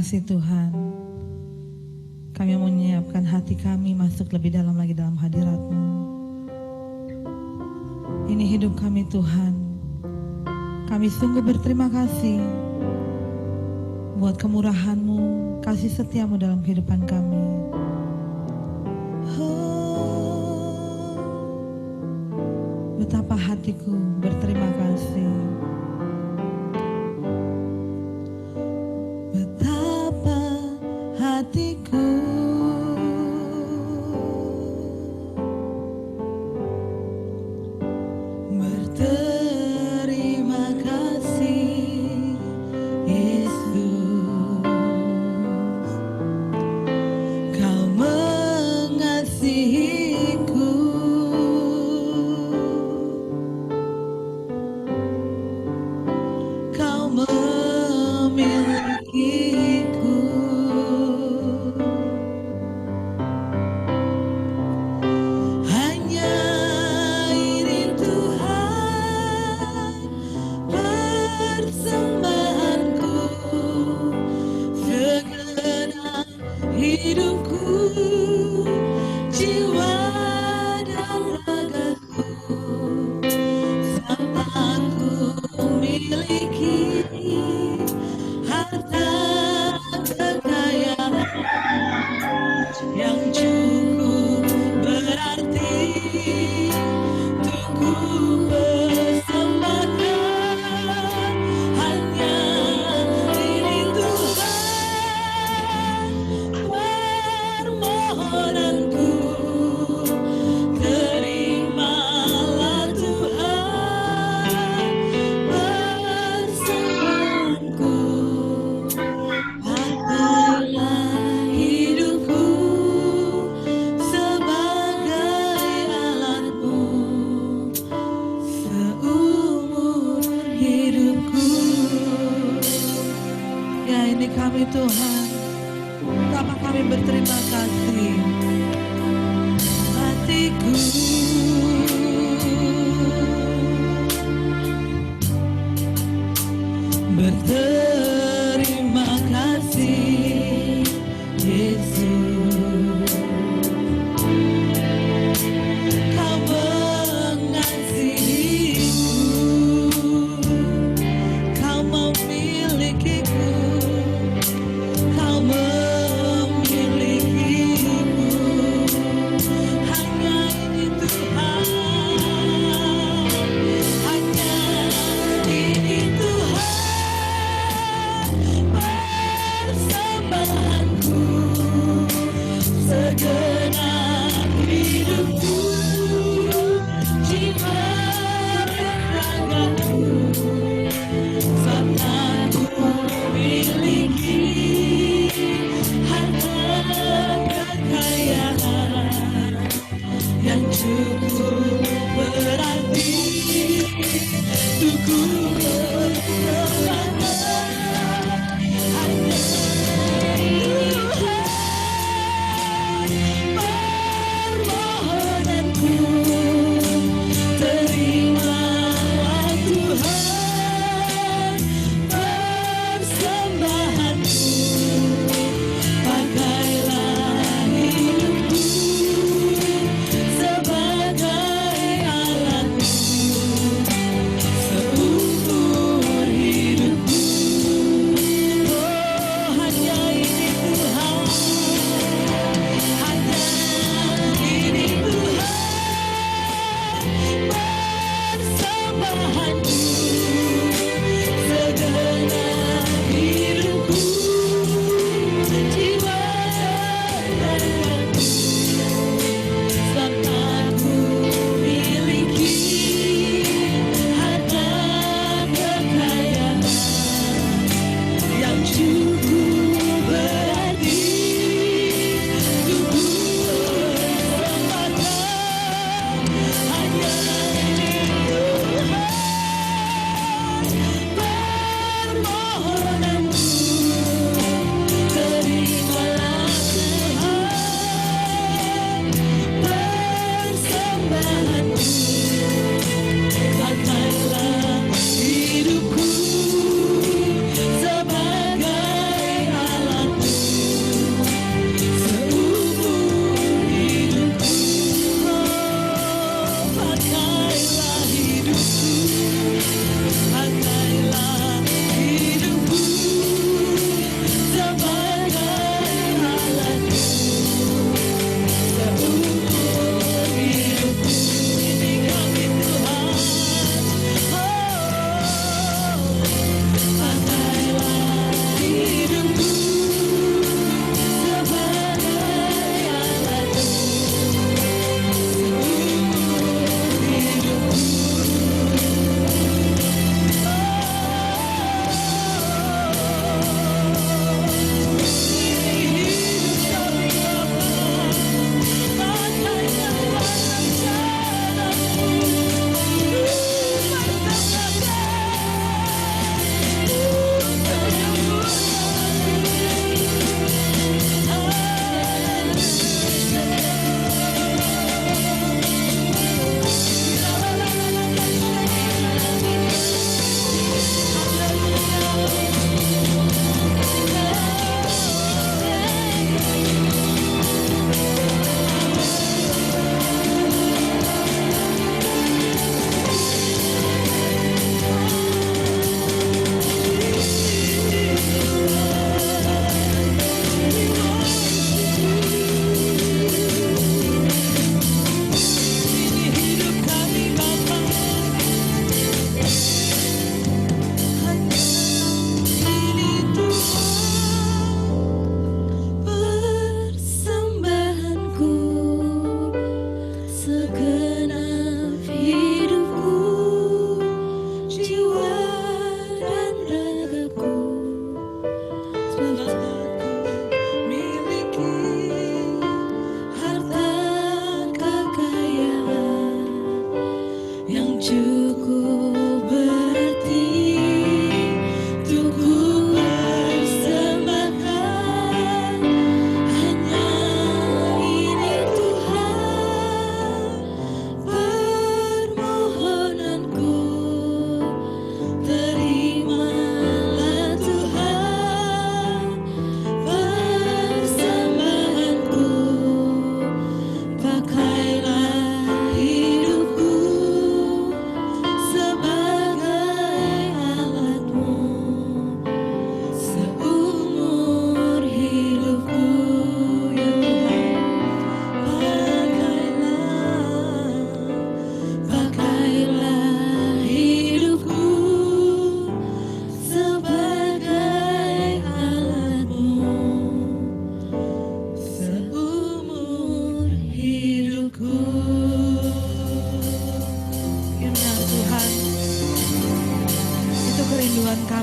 kasih Tuhan. Kami mau menyiapkan hati kami masuk lebih dalam lagi dalam hadirat-Mu. Ini hidup kami Tuhan. Kami sungguh berterima kasih buat kemurahan-Mu, kasih setia-Mu dalam kehidupan kami. Betapa hatiku berterima kasih. Betapa hatiku berterima kasih, Yesus. Kau mengasihiku.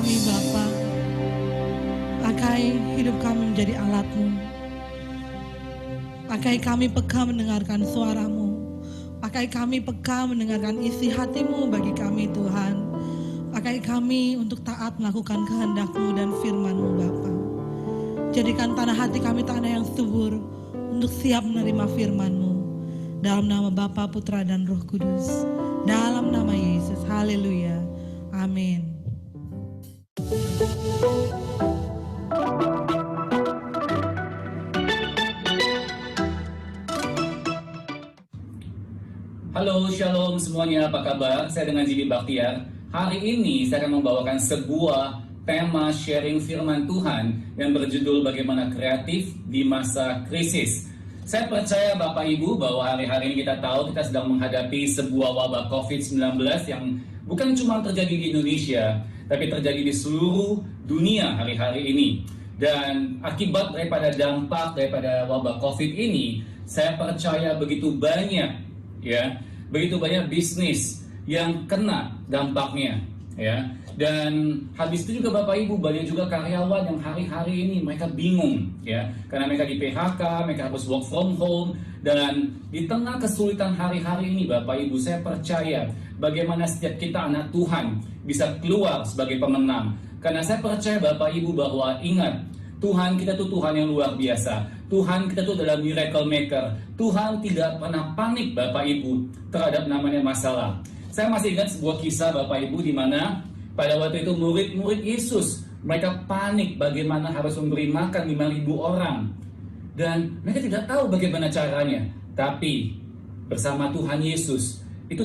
kami Bapa, pakai hidup kami menjadi alat-Mu. Pakai kami peka mendengarkan suara-Mu. Pakai kami peka mendengarkan isi hati-Mu bagi kami Tuhan. Pakai kami untuk taat melakukan kehendak-Mu dan firman-Mu Bapa. Jadikan tanah hati kami tanah yang subur untuk siap menerima firman-Mu. Dalam nama Bapa, Putra, dan Roh Kudus. Dalam nama Yesus. Haleluya. Amin. Halo, shalom semuanya, apa kabar? Saya dengan Jimmy Baktiar. Hari ini saya akan membawakan sebuah tema sharing firman Tuhan yang berjudul bagaimana kreatif di masa krisis. Saya percaya Bapak Ibu bahwa hari-hari ini kita tahu kita sedang menghadapi sebuah wabah COVID-19 yang bukan cuma terjadi di Indonesia, tapi terjadi di seluruh dunia hari-hari ini. Dan akibat daripada dampak daripada wabah COVID ini, saya percaya begitu banyak bisnis yang kena dampaknya, ya. Dan habis itu juga Bapak Ibu, banyak juga karyawan yang hari-hari ini mereka bingung, ya, karena mereka di PHK, mereka harus work from home. Dan di tengah kesulitan hari-hari ini Bapak Ibu, saya percaya bagaimana setiap kita anak Tuhan bisa keluar sebagai pemenang. Karena saya percaya Bapak Ibu bahwa ingat, Tuhan kita tuh Tuhan yang luar biasa. Tuhan kita tuh adalah miracle maker. Tuhan tidak pernah panik Bapak Ibu terhadap namanya masalah. Saya masih ingat sebuah kisah Bapak Ibu di mana pada waktu itu murid-murid Yesus mereka panik bagaimana harus memberi makan 5.000 orang. Dan mereka tidak tahu bagaimana caranya. Tapi bersama Tuhan Yesus itu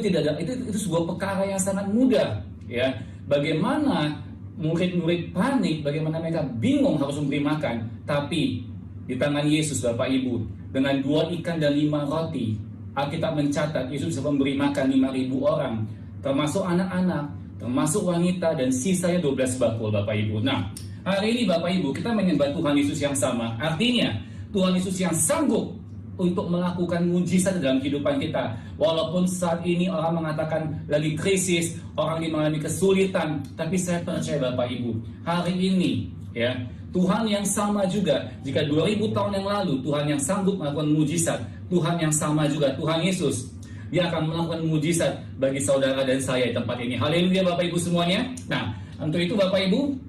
sebuah perkara yang sangat mudah, ya. Bagaimana murid-murid panik, bagaimana mereka bingung harus memberi makan. Tapi di tangan Yesus Bapak Ibu, dengan 2 ikan dan 5 roti, Alkitab mencatat Yesus bisa memberi makan 5.000 orang, termasuk anak-anak, termasuk wanita, dan sisanya 12 bakul Bapak Ibu. Nah, hari ini Bapak Ibu kita menyembah Tuhan Yesus yang sama. Artinya Tuhan Yesus yang sanggup untuk melakukan mujizat dalam kehidupan kita. Walaupun saat ini orang mengatakan lagi krisis, orang mengalami kesulitan, tapi saya percaya Bapak Ibu, hari ini, ya, Tuhan yang sama juga. Jika 2000 tahun yang lalu Tuhan yang sanggup melakukan mujizat, Tuhan yang sama juga, Tuhan Yesus, Dia akan melakukan mujizat bagi saudara dan saya di tempat ini. Haleluya Bapak Ibu semuanya. Nah, untuk itu Bapak Ibu,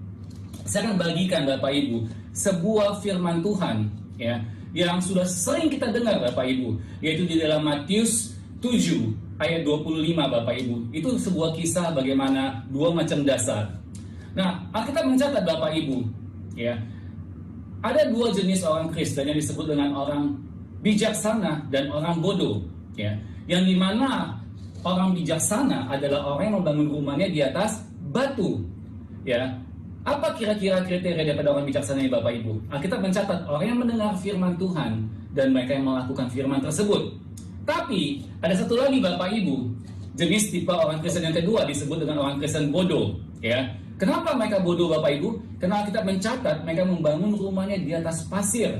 saya akan bagikan Bapak Ibu sebuah firman Tuhan, ya, yang sudah sering kita dengar Bapak Ibu, yaitu di dalam Matius 7 ayat 25 Bapak Ibu. Itu sebuah kisah bagaimana 2 macam dasar. Nah, Alkitab mencatat Bapak Ibu, ya, ada 2 jenis orang Kristen yang disebut dengan orang bijaksana dan orang bodoh, ya. Yang dimana orang bijaksana adalah orang yang membangun rumahnya di atas batu, ya. Apa kira-kira kriteria daripada orang bijaksana ini Bapak Ibu? Alkitab mencatat orang yang mendengar firman Tuhan dan mereka yang melakukan firman tersebut. Tapi ada satu lagi Bapak Ibu, jenis tipe orang Kristen yang kedua disebut dengan orang Kristen bodoh, ya. Kenapa mereka bodoh Bapak Ibu? Karena Alkitab mencatat mereka membangun rumahnya di atas pasir.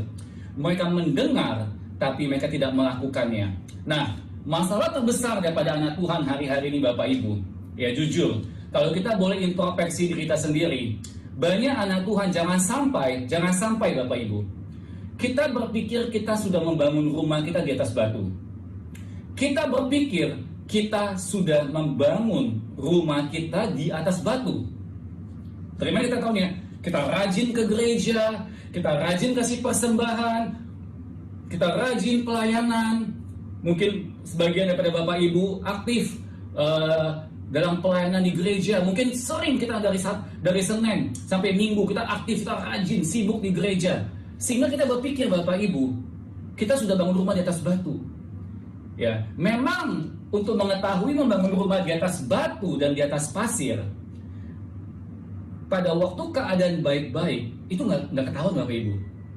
Mereka mendengar tapi mereka tidak melakukannya. Nah, masalah terbesar daripada anak Tuhan hari-hari ini Bapak Ibu, ya, jujur, kalau kita boleh introspeksi diri kita sendiri, banyak anak Tuhan jangan sampai Bapak Ibu, kita berpikir kita sudah membangun rumah kita di atas batu. Kita berpikir kita sudah membangun rumah kita di atas batu. Dari mana kita tahunya? Kita rajin ke gereja, kita rajin kasih persembahan, kita rajin pelayanan. Mungkin sebagian daripada Bapak Ibu aktif dalam pelayanan di gereja. Mungkin sering kita dari Senin sampai Minggu kita aktif, kita rajin, sibuk di gereja. Sehingga kita berpikir Bapak Ibu, kita sudah bangun rumah di atas batu. Ya, memang untuk mengetahui membangun rumah di atas batu dan di atas pasir, pada waktu keadaan baik-baik itu nggak ketahuan Bapak Ibu.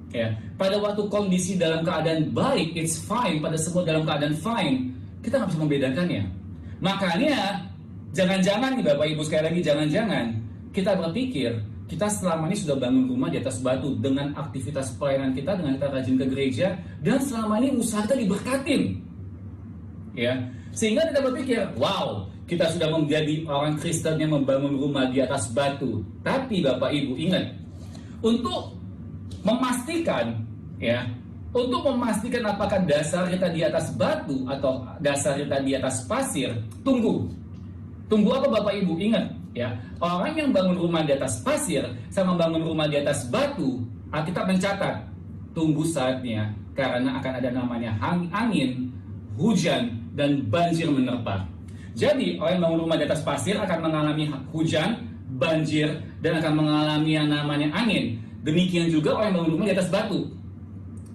Ya, pada waktu kondisi dalam keadaan baik, it's fine. Pada semua dalam keadaan fine, kita nggak bisa membedakannya. Makanya jangan-jangan nih Bapak Ibu, sekali lagi jangan-jangan kita berpikir kita selama ini sudah bangun rumah di atas batu dengan aktivitas pelayanan kita, dengan kita rajin ke gereja, dan selama ini usaha kita diberkatin. Ya, sehingga kita berpikir, wow, kita sudah menjadi orang Kristen yang membangun rumah di atas batu. Tapi Bapak Ibu ingat, untuk memastikan apakah dasar kita di atas batu atau dasar kita di atas pasir, tunggu apa Bapak Ibu? Ingat ya, orang yang bangun rumah di atas pasir sama bangun rumah di atas batu, Alkitab mencatat, tunggu saatnya karena akan ada namanya angin, hujan, dan banjir menerpa. Jadi orang yang bangun rumah di atas pasir akan mengalami hujan, banjir, dan akan mengalami yang namanya angin. Demikian juga orang yang bangun rumah di atas batu.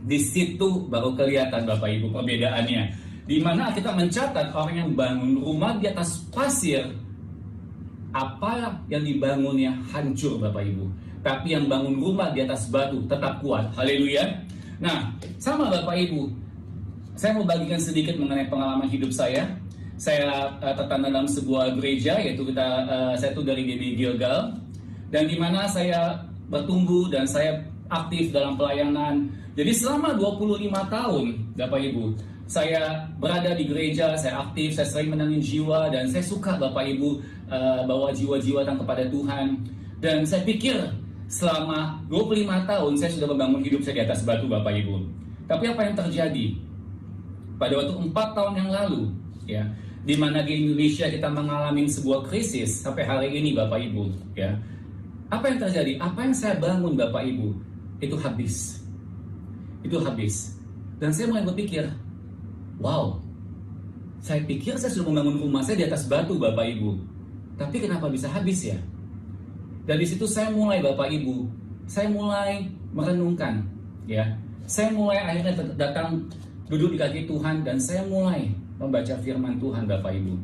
Di situ baru kelihatan Bapak Ibu perbedaannya. Di mana kita mencatat orang yang bangun rumah di atas pasir, apa yang dibangunnya hancur Bapak Ibu. Tapi yang bangun rumah di atas batu tetap kuat. Haleluya. Nah, sama Bapak Ibu, saya mau bagikan sedikit mengenai pengalaman hidup saya. Saya tertanda dalam sebuah gereja, yaitu saya itu dari GBI Gilgal, dan di mana saya bertumbuh dan saya aktif dalam pelayanan. Jadi selama 25 tahun, Bapak Ibu, saya berada di gereja, saya aktif, saya sering menangin jiwa, dan saya suka Bapak Ibu bawa jiwa-jiwa datang kepada Tuhan. Dan saya pikir selama 25 tahun saya sudah membangun hidup saya di atas batu Bapak Ibu. Tapi apa yang terjadi? Pada waktu 4 tahun yang lalu, ya, di mana di Indonesia kita mengalami sebuah krisis sampai hari ini Bapak Ibu, ya. Apa yang terjadi? Apa yang saya bangun Bapak Ibu itu habis. Itu habis. Dan saya mulai berpikir, wow, saya pikir saya sudah membangun rumah saya di atas batu Bapak Ibu. Tapi kenapa bisa habis ya? Dan di situ saya mulai Bapak Ibu, saya mulai merenungkan, ya. Saya mulai akhirnya datang duduk di kaki Tuhan dan saya mulai membaca firman Tuhan Bapak Ibu.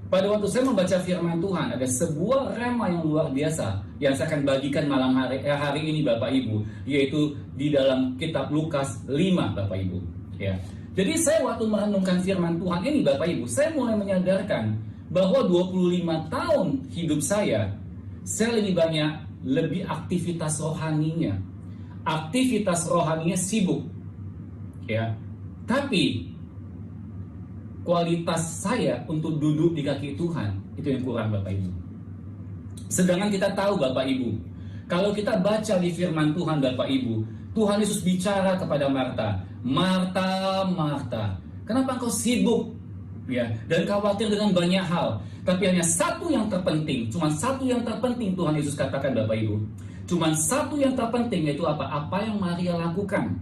Pada waktu saya membaca firman Tuhan, ada sebuah rema yang luar biasa yang saya akan bagikan malam hari ini Bapak Ibu, yaitu di dalam kitab Lukas 5 Bapak Ibu, ya. Jadi saya waktu merenungkan firman Tuhan ini Bapak Ibu, saya mulai menyadarkan bahwa 25 tahun hidup saya lebih aktivitas rohaninya. Aktivitas rohaninya sibuk, ya. Tapi kualitas saya untuk duduk di kaki Tuhan itu yang kurang Bapak Ibu. Sedangkan kita tahu Bapak Ibu, kalau kita baca di firman Tuhan Bapak Ibu, Tuhan Yesus bicara kepada Marta, Marta, Marta, kenapa engkau sibuk, ya, dan khawatir dengan banyak hal? Tapi hanya satu yang terpenting, cuma satu yang terpenting Tuhan Yesus katakan Bapak Ibu. Cuma satu yang terpenting, yaitu apa? Apa yang Maria lakukan.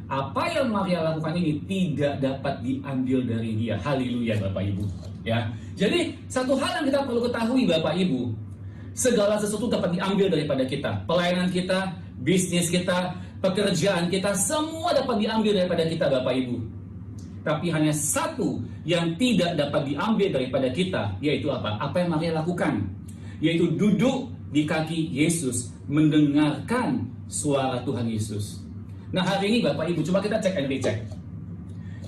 Apa yang Maria lakukan ini tidak dapat diambil dari dia. Haleluya Bapak Ibu, ya. Jadi satu hal yang kita perlu ketahui Bapak Ibu, segala sesuatu dapat diambil daripada kita. Pelayanan kita, bisnis kita, pekerjaan kita, semua dapat diambil daripada kita Bapak Ibu. Tapi hanya satu yang tidak dapat diambil daripada kita, yaitu apa? Apa yang Maria lakukan, yaitu duduk di kaki Yesus, mendengarkan suara Tuhan Yesus. Nah hari ini Bapak Ibu, coba kita cek and recheck.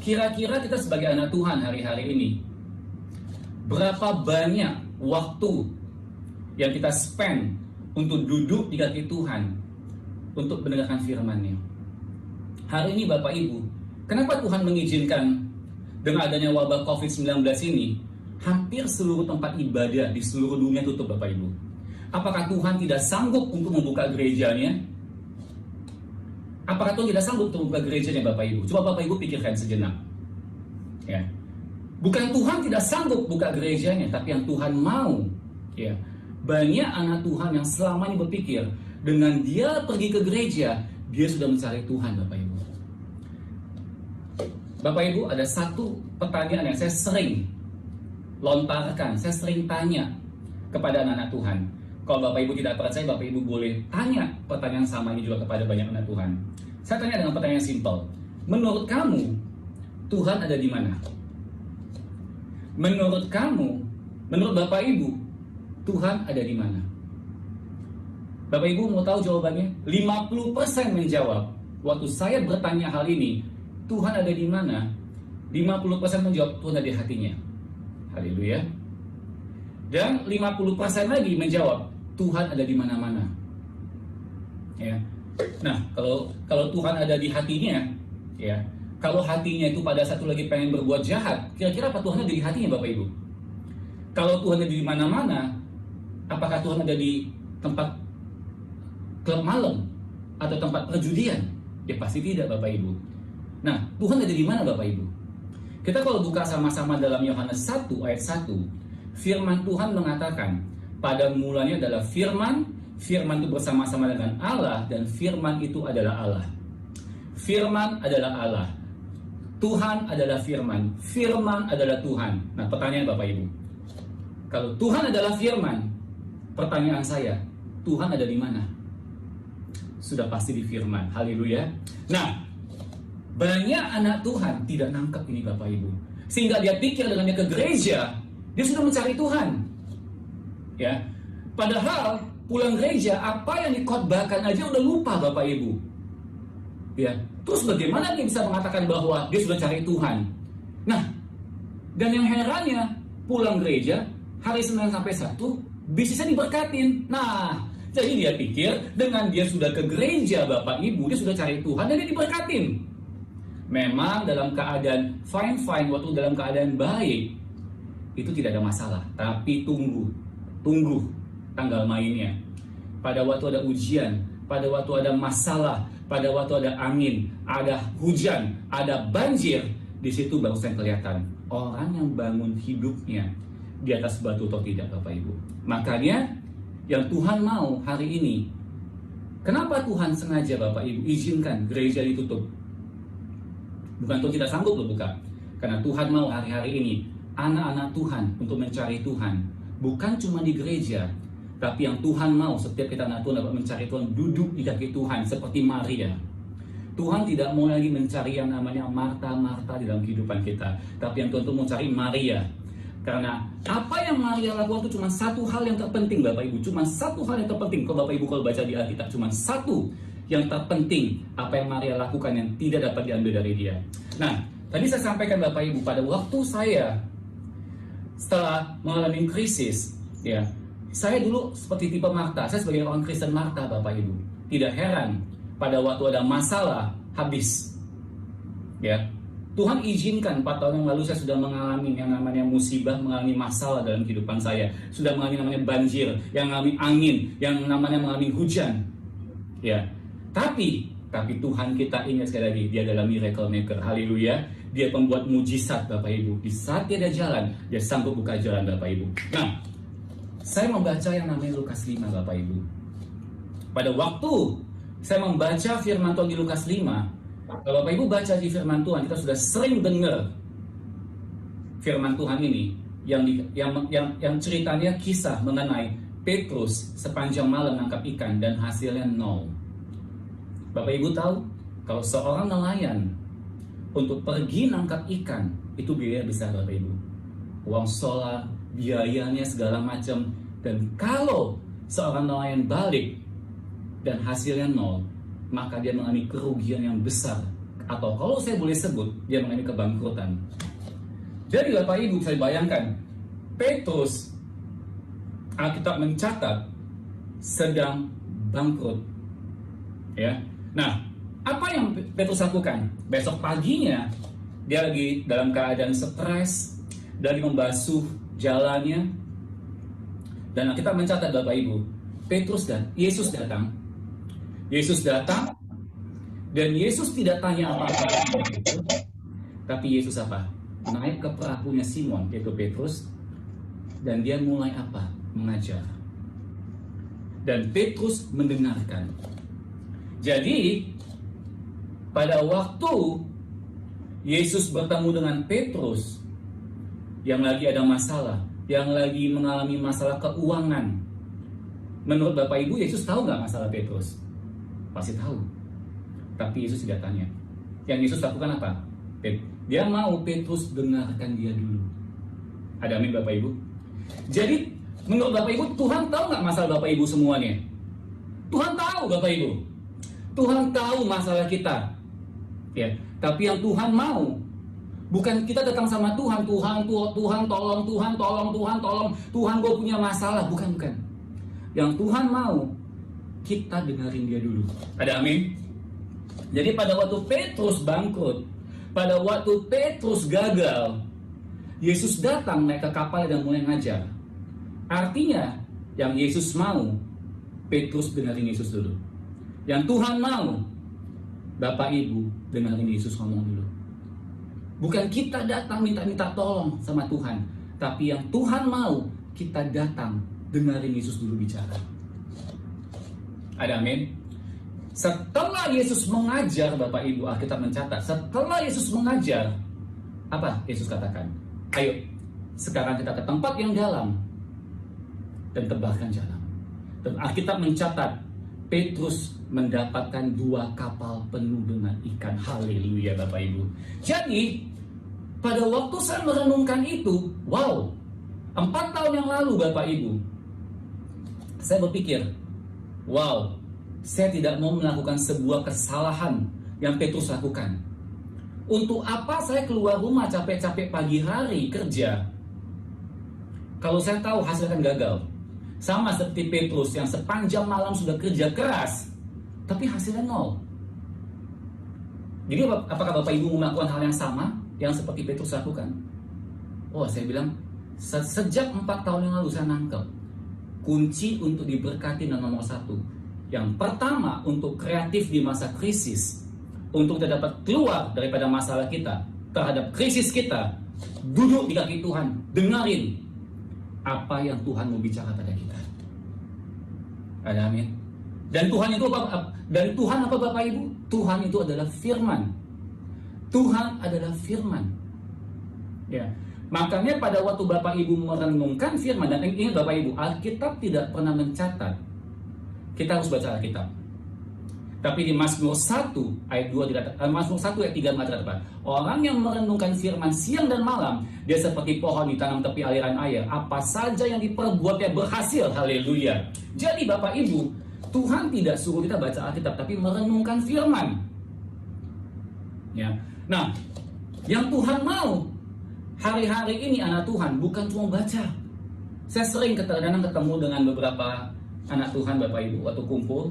Kira-kira kita sebagai anak Tuhan hari-hari ini, berapa banyak waktu yang kita spend untuk duduk di kaki Tuhan, untuk mendengarkan firman-Nya? Hari ini Bapak Ibu, kenapa Tuhan mengizinkan dengan adanya wabah COVID-19 ini, hampir seluruh tempat ibadah di seluruh dunia tutup Bapak Ibu? Apakah Tuhan tidak sanggup untuk membuka gerejanya? Apakah Tuhan tidak sanggup untuk membuka gerejanya Bapak Ibu? Coba Bapak Ibu pikirkan sejenak, ya. Bukan Tuhan tidak sanggup buka gerejanya, tapi yang Tuhan mau, ya. Banyak anak Tuhan yang selama ini berpikir, dengan dia pergi ke gereja, dia sudah mencari Tuhan Bapak Ibu. Bapak Ibu, ada satu pertanyaan yang saya sering lontarkan, saya sering tanya kepada anak-anak Tuhan. Kalau Bapak Ibu tidak percaya, Bapak Ibu boleh tanya pertanyaan sama ini juga kepada banyak anak Tuhan. Saya tanya dengan pertanyaan simpel. Menurut kamu, Tuhan ada di mana? Menurut kamu, menurut Bapak Ibu, Tuhan ada di mana? Bapak Ibu mau tahu jawabannya? 50% menjawab. Waktu saya bertanya hal ini, Tuhan ada di mana? 50% menjawab Tuhan ada di hatinya. Haleluya. Dan 50% lagi menjawab Tuhan ada di mana-mana. Ya. Nah, kalau Tuhan ada di hatinya, ya. Kalau hatinya itu pada satu lagi pengen berbuat jahat, kira-kira apa Tuhan ada di hatinya Bapak Ibu? Kalau Tuhan ada di mana-mana, apakah Tuhan ada di tempat klub malam atau tempat perjudian? Ya pasti tidak, Bapak Ibu. Nah, Tuhan ada di mana, Bapak Ibu? Kita kalau buka sama-sama dalam Yohanes 1 ayat 1, firman Tuhan mengatakan, pada mulanya adalah firman, firman itu bersama-sama dengan Allah, dan firman itu adalah Allah. Firman adalah Allah. Tuhan adalah firman. Firman adalah Tuhan. Nah, pertanyaan Bapak Ibu. Kalau Tuhan adalah firman, pertanyaan saya, Tuhan ada di mana? Sudah pasti di firman. Haleluya. Nah, banyak anak Tuhan tidak nangkep ini Bapak Ibu. Sehingga dia pikir dengan dia ke gereja, dia sudah mencari Tuhan. Ya. Padahal pulang gereja, apa yang dikhotbahkan aja udah lupa Bapak Ibu. Ya. Terus bagaimana dia bisa mengatakan bahwa dia sudah cari Tuhan? Nah, dan yang herannya, pulang gereja, hari Senin sampai Sabtu, bisnisnya diberkatin. Nah, jadi dia pikir dengan dia sudah ke gereja Bapak Ibu, dia sudah cari Tuhan dan dia diberkatin. Memang dalam keadaan fine-fine, waktu dalam keadaan baik, itu tidak ada masalah. Tapi tunggu tanggal mainnya. Pada waktu ada ujian, pada waktu ada masalah, pada waktu ada angin, ada hujan, ada banjir, di situ baru saya kelihatan orang yang bangun hidupnya di atas batu atau tidak, Bapak Ibu. Makanya yang Tuhan mau hari ini, kenapa Tuhan sengaja Bapak Ibu izinkan gereja ditutup? Bukan Tuhan tidak sanggup loh, bukan. Karena Tuhan mau hari-hari ini anak-anak Tuhan untuk mencari Tuhan, bukan cuma di gereja, tapi yang Tuhan mau setiap kita anak Tuhan dapat mencari Tuhan, duduk di kaki Tuhan seperti Maria. Tuhan tidak mau lagi mencari yang namanya Marta di dalam kehidupan kita, tapi yang Tuhan tuh mau cari Maria. Karena apa yang Maria lakukan itu cuma satu hal yang terpenting Bapak Ibu, cuma satu hal yang terpenting. Kalau Bapak Ibu kalau baca di Alkitab, cuma satu yang terpenting apa yang Maria lakukan yang tidak dapat diambil dari dia. Nah, tadi saya sampaikan Bapak Ibu, pada waktu saya setelah mengalami krisis, ya, saya dulu seperti tipe Marta. Saya sebagai orang Kristen Marta, Bapak Ibu. Tidak heran pada waktu ada masalah habis. Ya. Tuhan izinkan 4 tahun yang lalu saya sudah mengalami yang namanya musibah, mengalami masalah dalam kehidupan saya. Sudah mengalami namanya banjir, yang mengalami angin, yang namanya mengalami hujan. Ya. Tapi Tuhan kita ingat sekali lagi, dia adalah miracle maker. Haleluya. Dia pembuat mujizat Bapak Ibu. Di saat dia ada jalan, dia sanggup buka jalan Bapak Ibu. Nah, saya membaca yang namanya Lukas 5 Bapak Ibu. Pada waktu saya membaca firman Tuhan di Lukas 5, kalau Bapak Ibu baca di firman Tuhan, kita sudah sering dengar firman Tuhan ini yang ceritanya kisah mengenai Petrus sepanjang malam nangkap ikan dan hasilnya 0. Bapak Ibu tahu, kalau seorang nelayan untuk pergi nangkap ikan itu biaya besar Bapak Ibu. Uang solar, biayanya segala macam. Dan kalau seorang nelayan balik dan hasilnya 0, maka dia mengalami kerugian yang besar. Atau kalau saya boleh sebut, dia mengalami kebangkrutan. Jadi Bapak Ibu, saya bayangkan Petrus, Alkitab mencatat sedang bangkrut. Ya. Nah, apa yang Petrus lakukan? Besok paginya dia lagi dalam keadaan stres, dari membasuh jalannya. Dan kita mencatat Bapak Ibu, Petrus dan Yesus datang. Yesus datang dan Yesus tidak tanya apa-apa. Tapi Yesus apa? Naik ke perahunya Simon, yaitu Petrus, dan dia mulai apa? Mengajar. Dan Petrus mendengarkan. Jadi pada waktu Yesus bertemu dengan Petrus yang lagi ada masalah, yang lagi mengalami masalah keuangan, menurut Bapak Ibu, Yesus tahu nggak masalah Petrus? Pasti tahu. Tapi Yesus tidak tanya. Yang Yesus lakukan apa? Dia mau Petrus dengarkan dia dulu. Ada amin Bapak Ibu? Jadi menurut Bapak Ibu, Tuhan tahu nggak masalah Bapak Ibu semuanya? Tuhan tahu Bapak Ibu. Tuhan tahu masalah kita, ya. Tapi yang Tuhan mau, bukan kita datang sama Tuhan, Tuhan tolong, Tuhan gue punya masalah, bukan. Yang Tuhan mau, kita dengerin dia dulu. Ada amin? Jadi pada waktu Petrus bangkrut, pada waktu Petrus gagal, Yesus datang naik ke kapal dan mulai ngajar. Artinya yang Yesus mau, Petrus dengerin Yesus dulu. Yang Tuhan mau, Bapak Ibu dengerin Yesus ngomong dulu. Bukan kita datang minta-minta tolong sama Tuhan, tapi yang Tuhan mau, kita datang dengerin Yesus dulu bicara. Ada amin? Setelah Yesus mengajar, Bapak Ibu, Alkitab mencatat, setelah Yesus mengajar, apa Yesus katakan? Ayo, sekarang kita ke tempat yang dalam dan tebarkan jalan. Dan Alkitab mencatat, Petrus mendapatkan 2 kapal penuh dengan ikan. Haleluya, Bapak Ibu. Jadi, pada waktu saya merenungkan itu, wow, 4 tahun yang lalu, Bapak Ibu, saya berpikir, wow, saya tidak mau melakukan sebuah kesalahan yang Petrus lakukan. Untuk apa saya keluar rumah capek-capek pagi hari kerja, kalau saya tahu hasilnya akan gagal? Sama seperti Petrus yang sepanjang malam sudah kerja keras, tapi hasilnya nol. Jadi apakah Bapak Ibu melakukan hal yang sama yang seperti Petrus lakukan? Oh, saya bilang, sejak 4 tahun yang lalu saya nangkep kunci untuk diberkati nomor 1. Yang pertama, untuk kreatif di masa krisis, untuk kita dapat keluar daripada masalah kita, terhadap krisis kita, duduk di kaki Tuhan, dengarin apa yang Tuhan mau bicara pada kita. Ada amin. Dan Tuhan itu apa? Dan Tuhan apa, Bapak Ibu? Tuhan itu adalah firman. Tuhan adalah firman. Ya. Makanya pada waktu Bapak Ibu merenungkan firman, dan ingat Bapak Ibu, Alkitab tidak pernah mencatat kita harus baca Alkitab. Tapi di Mazmur 1 ayat 2 dikatakan, Mazmur 1 ayat 3 mengatakan, orang yang merenungkan firman siang dan malam, dia seperti pohon ditanam tepi aliran air. Apa saja yang diperbuatnya berhasil. Haleluya. Jadi Bapak Ibu, Tuhan tidak suruh kita baca Alkitab, tapi merenungkan firman. Ya. Nah, yang Tuhan mau hari-hari ini anak Tuhan bukan cuma baca. Saya sering kadang-kadang ketemu dengan beberapa anak Tuhan, Bapak Ibu, waktu kumpul,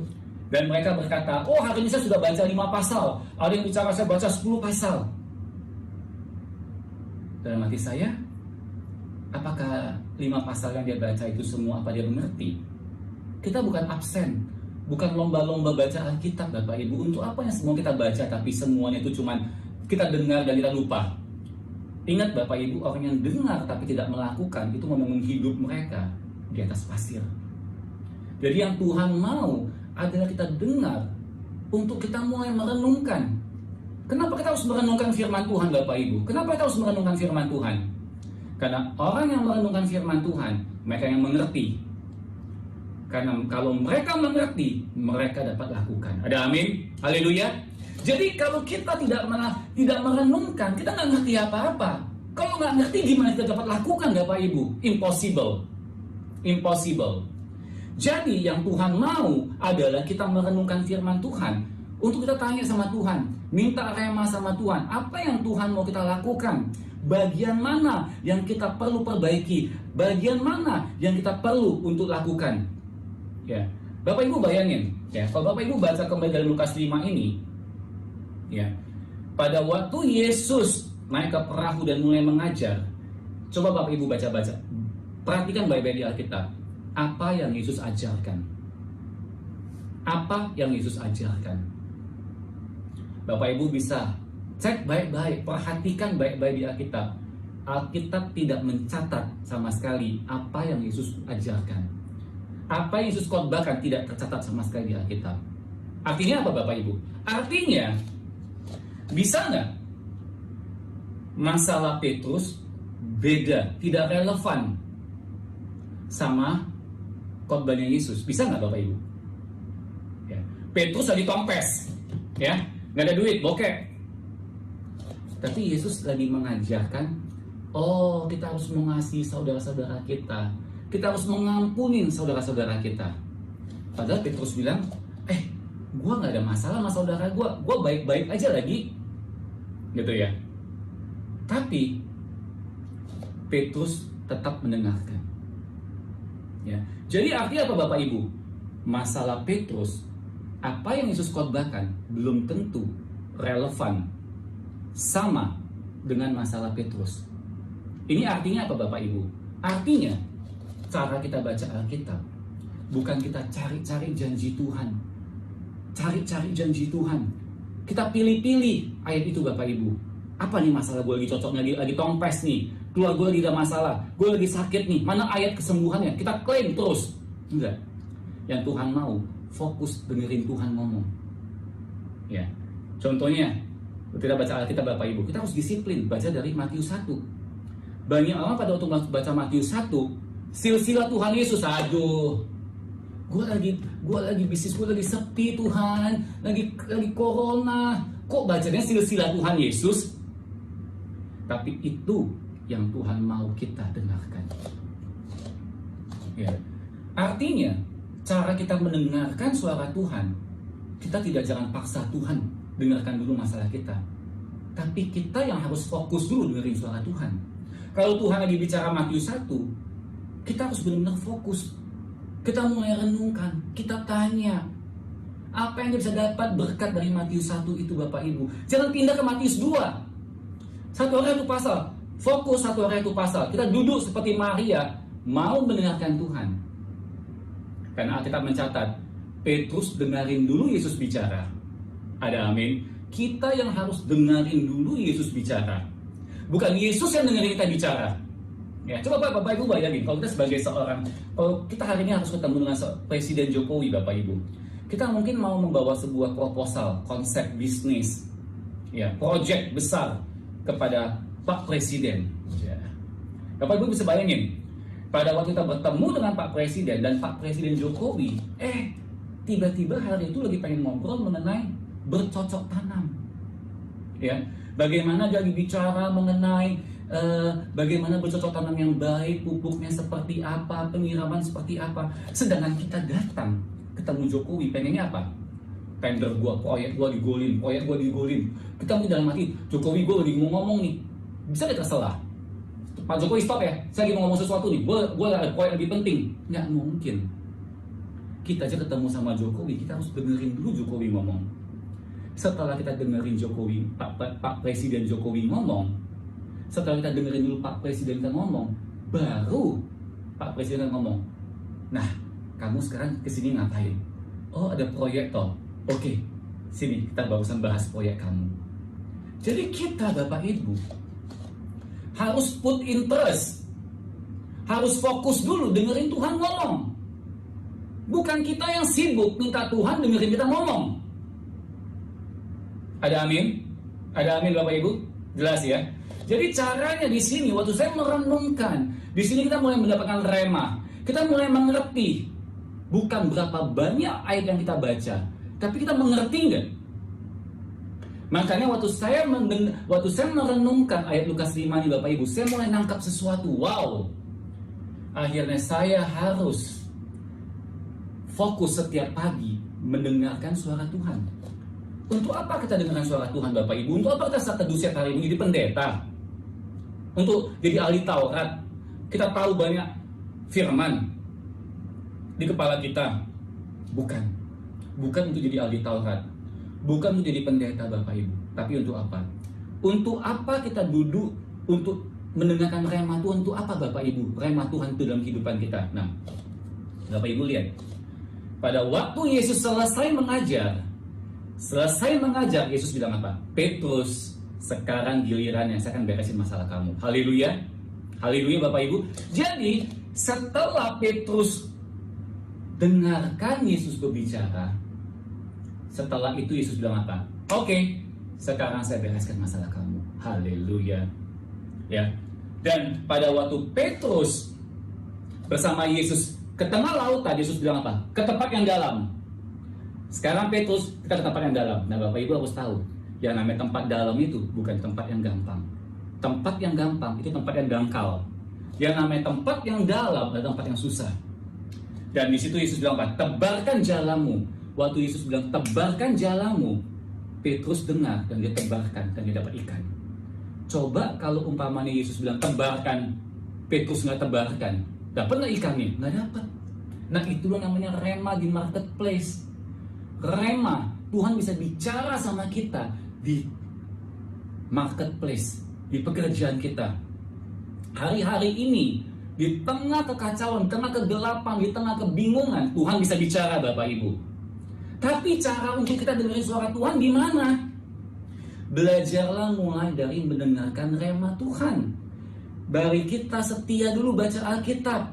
dan mereka berkata, oh hari ini saya sudah baca 5 pasal. Ada yang bicara saya baca 10 pasal. Dalam hati saya, apakah 5 pasal yang dia baca itu semua apa dia mengerti? Kita bukan absen, bukan lomba-lomba baca Alkitab, Bapak Ibu. Untuk apa yang semua kita baca tapi semuanya itu cuma kita dengar dan kita lupa? Ingat Bapak Ibu, orang yang dengar tapi tidak melakukan itu membangun hidup mereka di atas pasir. Jadi yang Tuhan mau adalah kita dengar untuk kita mulai merenungkan. Kenapa kita harus merenungkan firman Tuhan, Bapak Ibu? Kenapa kita harus merenungkan firman Tuhan? Karena orang yang merenungkan firman Tuhan, mereka yang mengerti. Karena kalau mereka mengerti, mereka dapat lakukan. Ada amin? Haleluya. Jadi kalau kita tidak merenungkan, kita nggak ngerti apa-apa. Kalau nggak ngerti, gimana kita dapat lakukan, Bapak Ibu? Impossible. Impossible. Jadi yang Tuhan mau adalah kita merenungkan firman Tuhan. Untuk kita tanya sama Tuhan, minta rema sama Tuhan, apa yang Tuhan mau kita lakukan? Bagian mana yang kita perlu perbaiki? Bagian mana yang kita perlu untuk lakukan? Ya, Bapak Ibu bayangin, ya, kalau Bapak Ibu baca kembali dari Lukas 5 ini, ya, pada waktu Yesus naik ke perahu dan mulai mengajar, coba Bapak Ibu baca-baca, perhatikan baik-baik di Alkitab. Apa yang Yesus ajarkan? Apa yang Yesus ajarkan? Bapak Ibu bisa cek baik-baik, perhatikan baik-baik di Alkitab. Alkitab tidak mencatat sama sekali apa yang Yesus ajarkan. Apa yang Yesus khotbahkan tidak tercatat sama sekali di Alkitab. Artinya apa Bapak Ibu? Artinya, bisa nggak masalah Petrus beda, tidak relevan sama khotbahnya Yesus? Bisa nggak Bapak Ibu? Ya. Petrus lagi tompes, ya, nggak ada duit, bokeh. Tapi Yesus lagi mengajarkan, oh kita harus mengasihi saudara-saudara kita, kita harus mengampuni saudara-saudara kita. Padahal Petrus bilang, gua nggak ada masalah sama saudara gua baik-baik aja lagi, gitu ya. Tapi Petrus tetap mendengarkan. Ya. Jadi artinya apa Bapak Ibu? Masalah Petrus, apa yang Yesus khotbahkan belum tentu relevan sama dengan masalah Petrus. Ini artinya apa Bapak Ibu? Artinya cara kita baca Alkitab bukan kita cari-cari janji Tuhan. Cari-cari janji Tuhan. Kita pilih-pilih ayat itu Bapak Ibu. Apa nih masalah gue lagi cocok, lagi tompes nih. Keluar gue lagi ada masalah. Gue lagi sakit nih. Mana ayat kesembuhannya? Kita klaim terus. Enggak. Yang Tuhan mau, fokus dengerin Tuhan ngomong. Ya. Contohnya, kita baca Alkitab Bapak Ibu, kita harus disiplin baca dari Matius 1. Banyak orang pada waktu baca Matius 1, silsilah Tuhan Yesus, aduh, gue lagi bisnis, gue lagi sepi Tuhan, lagi corona, kok bacanya silsilah Tuhan Yesus? Tapi itu yang Tuhan mau kita dengarkan. Ya. Artinya, cara kita mendengarkan suara Tuhan, kita jangan paksa Tuhan dengarkan dulu masalah kita. Tapi kita yang harus fokus dulu dengerin suara Tuhan. Kalau Tuhan lagi bicara Matius 1, kita harus benar-benar fokus. Kita mulai renungkan, kita tanya, apa yang bisa dapat berkat dari Matius 1 itu Bapak Ibu. Jangan pindah ke Matius 2. Satu hari itu pasal, fokus satu hari itu pasal. Kita duduk seperti Maria, mau mendengarkan Tuhan. Karena Alkitab mencatat, Petrus dengarin dulu Yesus bicara. Ada amin. Kita yang harus dengarin dulu Yesus bicara. Bukan Yesus yang dengerin kita bicara. Ya, coba Bapak Ibu bayangin, kalau kita sebagai seorang, kalau kita hari ini harus ketemu dengan Presiden Jokowi Bapak Ibu. Kita mungkin mau membawa sebuah proposal, konsep bisnis, ya, proyek besar kepada Pak Presiden. Ya. Bapak Ibu bisa bayangin, pada waktu kita bertemu dengan Pak Presiden dan Pak Presiden Jokowi, tiba-tiba hari itu lagi pengen ngobrol mengenai bercocok tanam. Ya, bagaimana dia bicara mengenai bagaimana bercocok tanam yang baik, pupuknya seperti apa, penyiraman seperti apa. Sedangkan kita datang ketemu Jokowi, pengennya apa? Tender gua, proyek gua digolin. Kita mungkin dalam hati, Jokowi gua lagi mau ngomong nih, bisa gak tersalah? Pak Jokowi stop ya, saya lagi mau ngomong sesuatu nih, gua ada proyek lebih penting. Nggak mungkin. Kita aja ketemu sama Jokowi, kita harus dengerin dulu Jokowi ngomong. Setelah kita dengerin Jokowi, Pak Presiden Jokowi ngomong, setelah kita dengerin dulu Pak Presiden kita ngomong, baru Pak Presiden ngomong, nah kamu sekarang kesini ngapain? Oh ada proyek toh, oke, sini kita barusan bahas proyek kamu. Jadi kita Bapak Ibu harus put interest, harus fokus dulu dengerin Tuhan ngomong. Bukan kita yang sibuk minta Tuhan dengerin kita ngomong. Ada amin? Ada amin Bapak Ibu? Jelas ya? Jadi caranya di sini waktu saya merenungkan, di sini kita mulai mendapatkan rema. Kita mulai mengerti bukan berapa banyak ayat yang kita baca, tapi kita mengerti enggak? Makanya waktu saya merenungkan ayat Lukas 5 nih Bapak Ibu, saya mulai nangkap sesuatu. Wow. Akhirnya saya harus fokus setiap pagi mendengarkan suara Tuhan. Untuk apa kita dengarkan suara Tuhan Bapak Ibu? Untuk apa kita saat teduh setiap hari ini jadi pendeta? Untuk jadi ahli Taurat? Kita tahu banyak firman di kepala kita. Bukan. Bukan untuk jadi ahli Taurat. Bukan untuk jadi pendeta Bapak Ibu. Tapi untuk apa? Untuk apa kita duduk untuk mendengarkan rema Tuhan? Untuk apa Bapak Ibu? Rema Tuhan itu dalam kehidupan kita. Nah, Bapak Ibu lihat. Pada waktu Yesus selesai mengajar, Yesus bilang apa? Petrus, sekarang gilirannya, saya akan beresin masalah kamu. Haleluya. Haleluya Bapak Ibu. Jadi setelah Petrus dengarkan Yesus berbicara, setelah itu Yesus bilang apa? Oke, sekarang saya bereskan masalah kamu. Haleluya. Ya. Dan pada waktu Petrus bersama Yesus ke tengah lautan, Yesus bilang apa? Ke tempat yang dalam. Sekarang Petrus kita ke tempat yang dalam. Nah Bapak Ibu harus tahu, yang namanya tempat dalam itu bukan tempat yang gampang. Tempat yang gampang itu tempat yang dangkal. Yang namanya tempat yang dalam adalah tempat yang susah. Dan di situ Yesus bilang apa? Tebarkan jalamu. Waktu Yesus bilang tebarkan jalamu, Petrus dengar dan dia tebarkan dan dia dapat ikan. Coba kalau umpamanya Yesus bilang tebarkan, Petrus nggak tebarkan, dapat nggak ikannya? Nggak dapat. Nah itulah namanya rema di marketplace. Rema, Tuhan bisa bicara sama kita di marketplace, di pekerjaan kita. hari-hari ini, di tengah kekacauan, di tengah kegelapan, di tengah kebingungan, Tuhan bisa bicara Bapak Ibu. Tapi cara untuk kita dengerin suara Tuhan gimana? Belajarlah mulai dari mendengarkan rema Tuhan. Dari kita setia dulu baca Alkitab,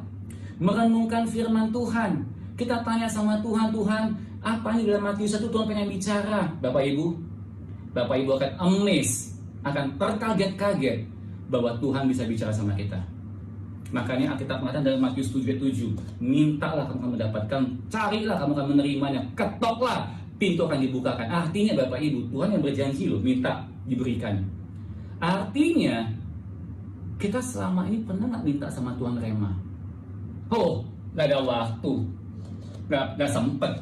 merenungkan firman Tuhan. Kita tanya sama Tuhan, Tuhan, apa nih dalam Matius 1 Tuhan pengen bicara? Bapak Ibu akan amazed, akan terkaget-kaget bahwa Tuhan bisa bicara sama kita. Makanya Alkitab mengatakan dalam Matius 7:7, mintalah kamu akan mendapatkan, carilah kamu akan menerimanya, ketoklah pintu akan dibukakan. Artinya Bapak Ibu, Tuhan yang berjanji loh, minta diberikan. Artinya kita selama ini pernah nggak minta sama Tuhan rema? Oh, nggak ada waktu, nggak sempet.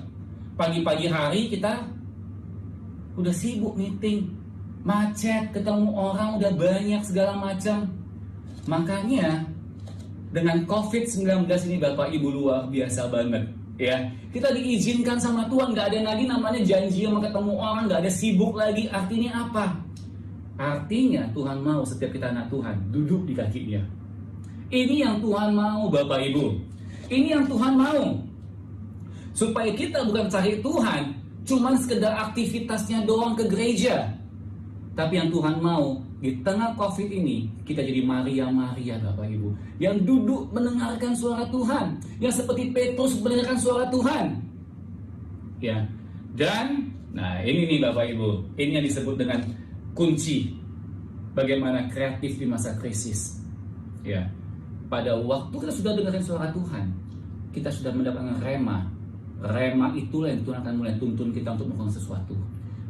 Pagi-pagi hari kita udah sibuk meeting, macet, ketemu orang udah banyak segala macam. Makanya dengan COVID-19 ini Bapak Ibu luar biasa banget ya. Kita diizinkan sama Tuhan, nggak ada lagi namanya janji sama ketemu orang, nggak ada sibuk lagi. Artinya apa? Artinya Tuhan mau setiap kita anak Tuhan duduk di kakinya. Ini yang Tuhan mau Bapak Ibu. Ini yang Tuhan mau. Supaya kita bukan cari Tuhan cuman sekedar aktivitasnya doang ke gereja. Tapi yang Tuhan mau, di tengah COVID ini, kita jadi Maria-Maria Bapak Ibu, yang duduk mendengarkan suara Tuhan, yang seperti Petrus mendengarkan suara Tuhan. Ya. Dan, nah ini nih Bapak Ibu, ini yang disebut dengan kunci bagaimana kreatif di masa krisis. Ya. Pada waktu kita sudah dengarkan suara Tuhan, kita sudah mendapatkan rema. Rema itulah yang Tuhan akan mulai tuntun kita untuk melakukan sesuatu.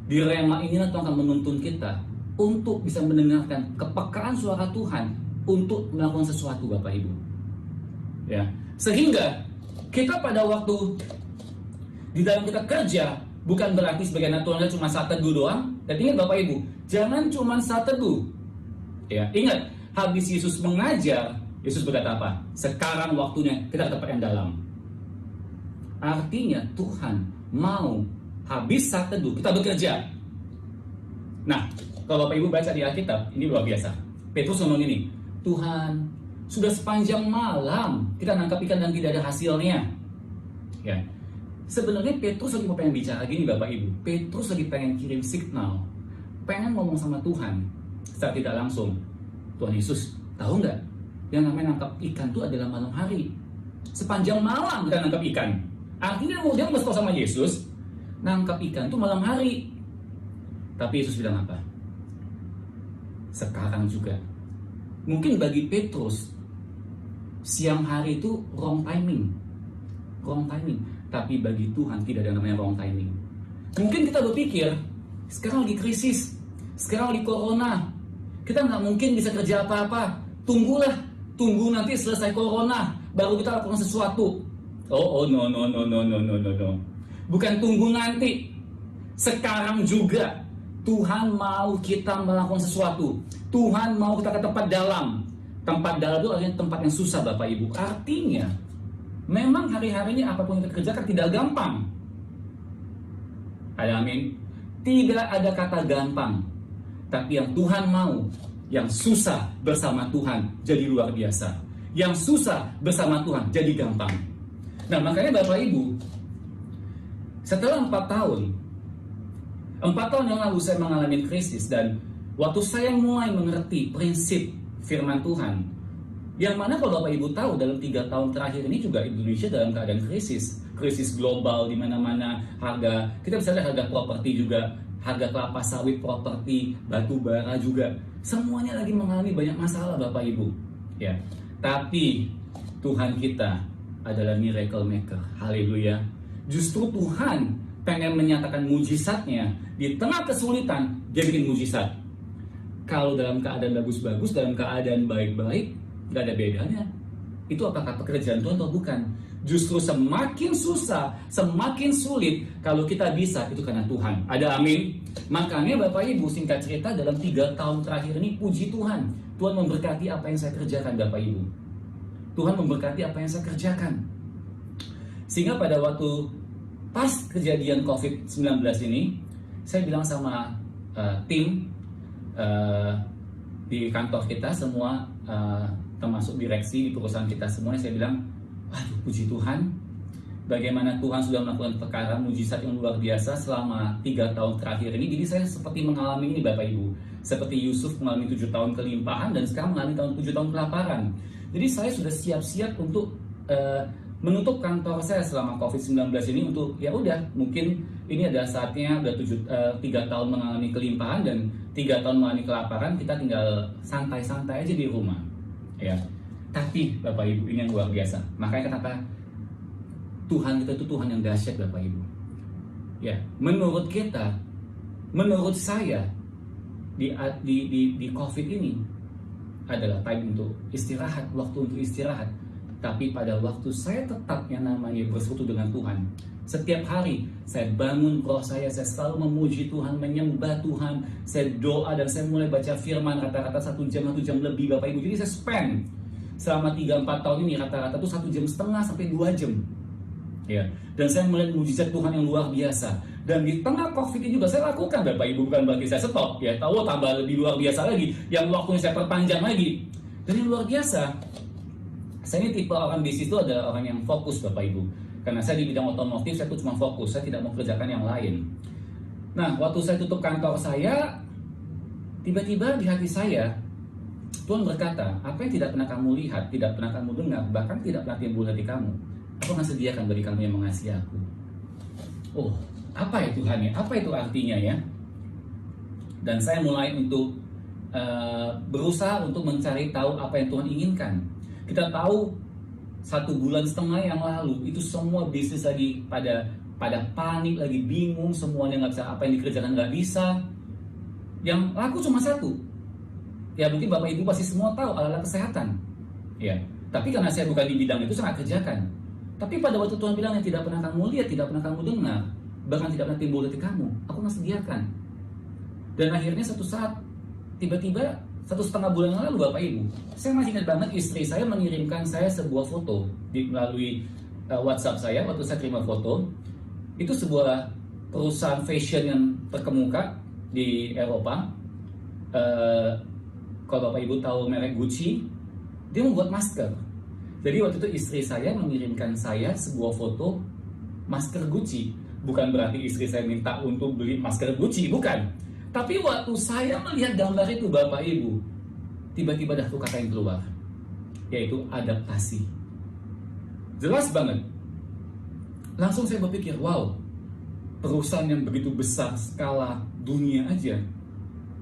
Di rema inilah Tuhan akan menuntun kita untuk bisa mendengarkan kepekaan suara Tuhan untuk melakukan sesuatu Bapak Ibu. Ya, sehingga kita pada waktu di dalam kita kerja bukan berarti sebagai anak Tuhan cuma saat teduh doang. Dan ingat Bapak Ibu, jangan cuma saat teduh. Ya, ingat habis Yesus mengajar, Yesus berkata apa? Sekarang waktunya kita tetap yang dalam. Artinya Tuhan mau habis saat teduh kita bekerja. Nah, kalau Bapak Ibu baca di Alkitab, ini luar biasa. Petrus ngomong ini, Tuhan, sudah sepanjang malam kita nangkap ikan dan tidak ada hasilnya. Ya, sebenarnya Petrus lagi mau pengen bicara gini Bapak Ibu. Petrus lagi pengen kirim signal, pengen ngomong sama Tuhan secara tidak langsung. Tuhan Yesus, tahu nggak? Yang namanya nangkap ikan itu adalah malam hari. Sepanjang malam kita nangkap ikan. Artinya dia mau sama Yesus, nangkap ikan itu malam hari. Tapi Yesus bilang apa? Sekarang juga. Mungkin bagi Petrus siang hari itu wrong timing. Wrong timing. Tapi bagi Tuhan tidak ada namanya wrong timing. Mungkin kita berpikir sekarang lagi krisis, sekarang lagi corona, kita nggak mungkin bisa kerja apa-apa. Tunggu nanti selesai corona baru kita lakukan sesuatu. Oh no. Bukan tunggu nanti. Sekarang juga Tuhan mau kita melakukan sesuatu. Tuhan mau kita ke tempat dalam. Tempat dalam itu artinya tempat yang susah Bapak Ibu. Artinya memang hari-harinya apapun yang kita kerjakan tidak gampang. Ada amin. Tidak ada kata gampang. Tapi yang Tuhan mau, yang susah bersama Tuhan jadi luar biasa. Yang susah bersama Tuhan jadi gampang. Nah makanya Bapak Ibu, setelah 4 tahun yang lalu saya mengalami krisis. Dan waktu saya mulai mengerti prinsip firman Tuhan, yang mana kalau Bapak Ibu tahu dalam 3 tahun terakhir ini juga Indonesia dalam keadaan krisis global, di mana-mana harga, kita bisa lihat harga properti juga, harga kelapa sawit, properti, batu bara juga, semuanya lagi mengalami banyak masalah Bapak Ibu. Ya, tapi Tuhan kita adalah miracle maker. Haleluya. Justru Tuhan pengen menyatakan mujizatnya di tengah kesulitan, dia bikin mujizat. Kalau dalam keadaan bagus-bagus, dalam keadaan baik-baik, nggak ada bedanya. Itu apakah pekerjaan Tuhan atau bukan? Justru semakin susah, semakin sulit, kalau kita bisa, itu karena Tuhan. Ada amin? Makanya Bapak Ibu, singkat cerita, dalam 3 tahun terakhir ini, puji Tuhan. Tuhan memberkati apa yang saya kerjakan Bapak Ibu. Tuhan memberkati apa yang saya kerjakan. Sehingga pada waktu pas kejadian COVID-19 ini, saya bilang sama tim, di kantor kita semua, termasuk direksi di perusahaan kita semuanya, saya bilang, waduh puji Tuhan, bagaimana Tuhan sudah melakukan perkara mujizat yang luar biasa selama 3 tahun terakhir ini. Jadi saya seperti mengalami ini Bapak Ibu, seperti Yusuf mengalami 7 tahun kelimpahan dan sekarang mengalami 7 tahun kelaparan. Jadi saya sudah siap-siap untuk menutup kantor saya selama COVID-19 ini, untuk ya udah, mungkin ini adalah saatnya. Udah 3 tahun mengalami kelimpahan dan 3 tahun mengalami kelaparan, kita tinggal santai-santai aja di rumah ya. Tapi Bapak Ibu, ini yang luar biasa. Makanya kenapa Tuhan kita itu Tuhan yang dahsyat Bapak Ibu ya. Menurut kita, menurut saya, di COVID ini adalah time untuk istirahat, waktu untuk istirahat. Tapi pada waktu saya tetap yang namanya bersekutu dengan Tuhan, setiap hari saya bangun roh saya selalu memuji Tuhan, menyembah Tuhan, saya doa dan saya mulai baca firman rata-rata 1 jam lebih Bapak Ibu. Jadi saya spend selama 3-4 tahun ini rata-rata tuh 1,5 jam sampai 2 jam ya. Dan saya melihat mujizat Tuhan yang luar biasa. Dan di tengah COVID ini juga saya lakukan Bapak Ibu, bukan berarti saya stop ya. Tahu tambah lebih luar biasa lagi, yang waktunya saya perpanjang lagi. Dan yang luar biasa, saya ini tipe orang bisnis itu adalah orang yang fokus Bapak Ibu. Karena saya di bidang otomotif, saya tuh cuma fokus, saya tidak mau kerjakan yang lain. Nah, waktu saya tutup kantor saya, tiba-tiba di hati saya Tuhan berkata, apa yang tidak pernah kamu lihat, tidak pernah kamu dengar, bahkan tidak pernah timbul hati kamu, aku akan sediakan bagi kamu yang mengasihi aku. Oh, apa ya Tuhan ya? Apa itu artinya ya? Dan saya mulai untuk berusaha untuk mencari tahu apa yang Tuhan inginkan. Kita tahu 1,5 bulan yang lalu itu semua bisnis lagi pada panik, lagi bingung, semuanya nggak bisa, apa yang dikerjakan nggak bisa. Yang laku cuma satu. Ya mungkin Bapak Ibu pasti semua tahu, adalah kesehatan. Ya, tapi karena saya bukan di bidang itu, saya nggak kerjakan. Tapi pada waktu Tuhan bilang yang tidak pernah kamu lihat, tidak pernah kamu dengar, bahkan tidak pernah timbul hati kamu, aku akan sediakan. Dan akhirnya satu saat, tiba-tiba 1,5 bulan yang lalu Bapak Ibu, saya masih ingat banget istri saya mengirimkan saya sebuah foto melalui WhatsApp saya. Waktu saya terima foto, itu sebuah perusahaan fashion yang terkemuka di Eropa. Kalau Bapak Ibu tahu merek Gucci, dia membuat masker. Jadi waktu itu istri saya mengirimkan saya sebuah foto masker Gucci. Bukan berarti istri saya minta untuk beli masker Gucci, bukan. Tapi waktu saya melihat gambar itu Bapak Ibu, tiba-tiba ada satu kata yang keluar, yaitu adaptasi. Jelas banget. Langsung saya berpikir, wow, perusahaan yang begitu besar skala dunia aja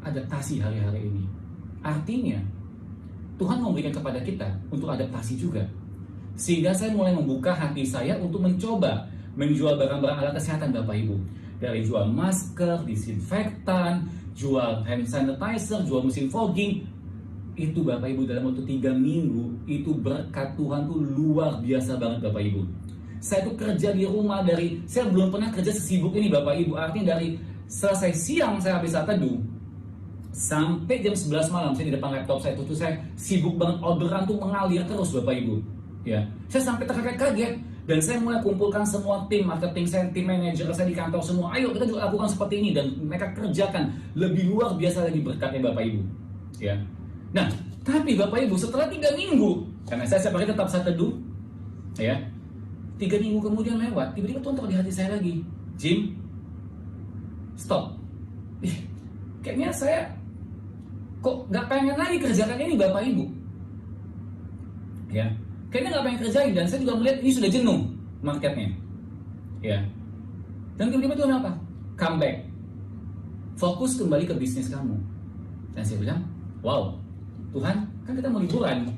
adaptasi hari-hari ini. Artinya Tuhan memberikan kepada kita untuk adaptasi juga. Sehingga saya mulai membuka hati saya untuk mencoba menjual barang-barang alat kesehatan Bapak Ibu. Dari jual masker, disinfektan, jual hand sanitizer, jual mesin fogging. Itu Bapak Ibu dalam waktu 3 minggu, itu berkat Tuhan tuh luar biasa banget Bapak Ibu. Saya tuh kerja di rumah saya belum pernah kerja sesibuk ini Bapak Ibu. Artinya dari selesai siang saya habis teduh, sampai jam 11 malam saya di depan laptop saya tuh saya sibuk banget, orderan tuh mengalir terus Bapak Ibu. Ya, saya sampai terkaget-kaget dan saya mulai kumpulkan semua tim marketing saya, tim manajer saya di kantor semua. Ayo kita juga lakukan seperti ini dan mereka kerjakan lebih luar biasa lagi berkatnya Bapak Ibu. Ya. Nah, tapi Bapak Ibu setelah 3 minggu, karena saya setiap hari tetap saya teduh, ya. 3 minggu kemudian lewat, tiba-tiba Tuhan taruh di hati saya lagi, Jim, stop. Kayaknya saya kok nggak pengen lagi kerjakan ini Bapak Ibu, ya, kayaknya nggak pengen kerjain dan saya juga melihat ini sudah jenuh marketnya, ya. Dan tiba-tiba Tuhan apa? Come back, fokus kembali ke bisnis kamu. Dan saya bilang, wow, Tuhan, kan kita mau liburan,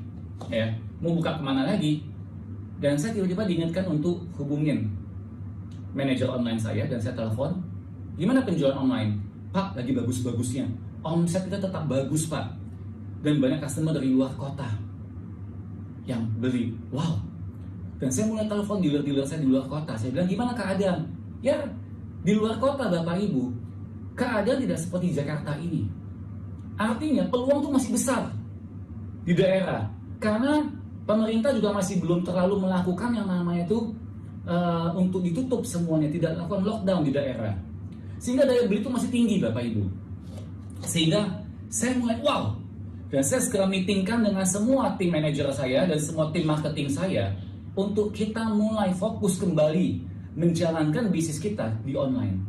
ya, mau buka kemana lagi? Dan saya tiba-tiba diingatkan untuk hubungin manajer online saya dan saya telepon, gimana penjualan online? Pak, lagi bagus-bagusnya. Omset kita tetap bagus Pak. Dan banyak customer dari luar kota yang beli. Wow. Dan saya mulai telepon dealer-dealer saya di luar kota. Saya bilang, gimana keadaan? Ya, di luar kota Bapak Ibu, keadaan tidak seperti Jakarta ini. Artinya peluang itu masih besar di daerah. Karena pemerintah juga masih belum terlalu melakukan yang namanya itu untuk ditutup semuanya, tidak melakukan lockdown di daerah. Sehingga daya beli itu masih tinggi Bapak Ibu. Sehingga saya mulai, wow, Dan saya segera meetingkan dengan semua tim manajer saya dan semua tim marketing saya untuk kita mulai fokus kembali menjalankan bisnis kita di online.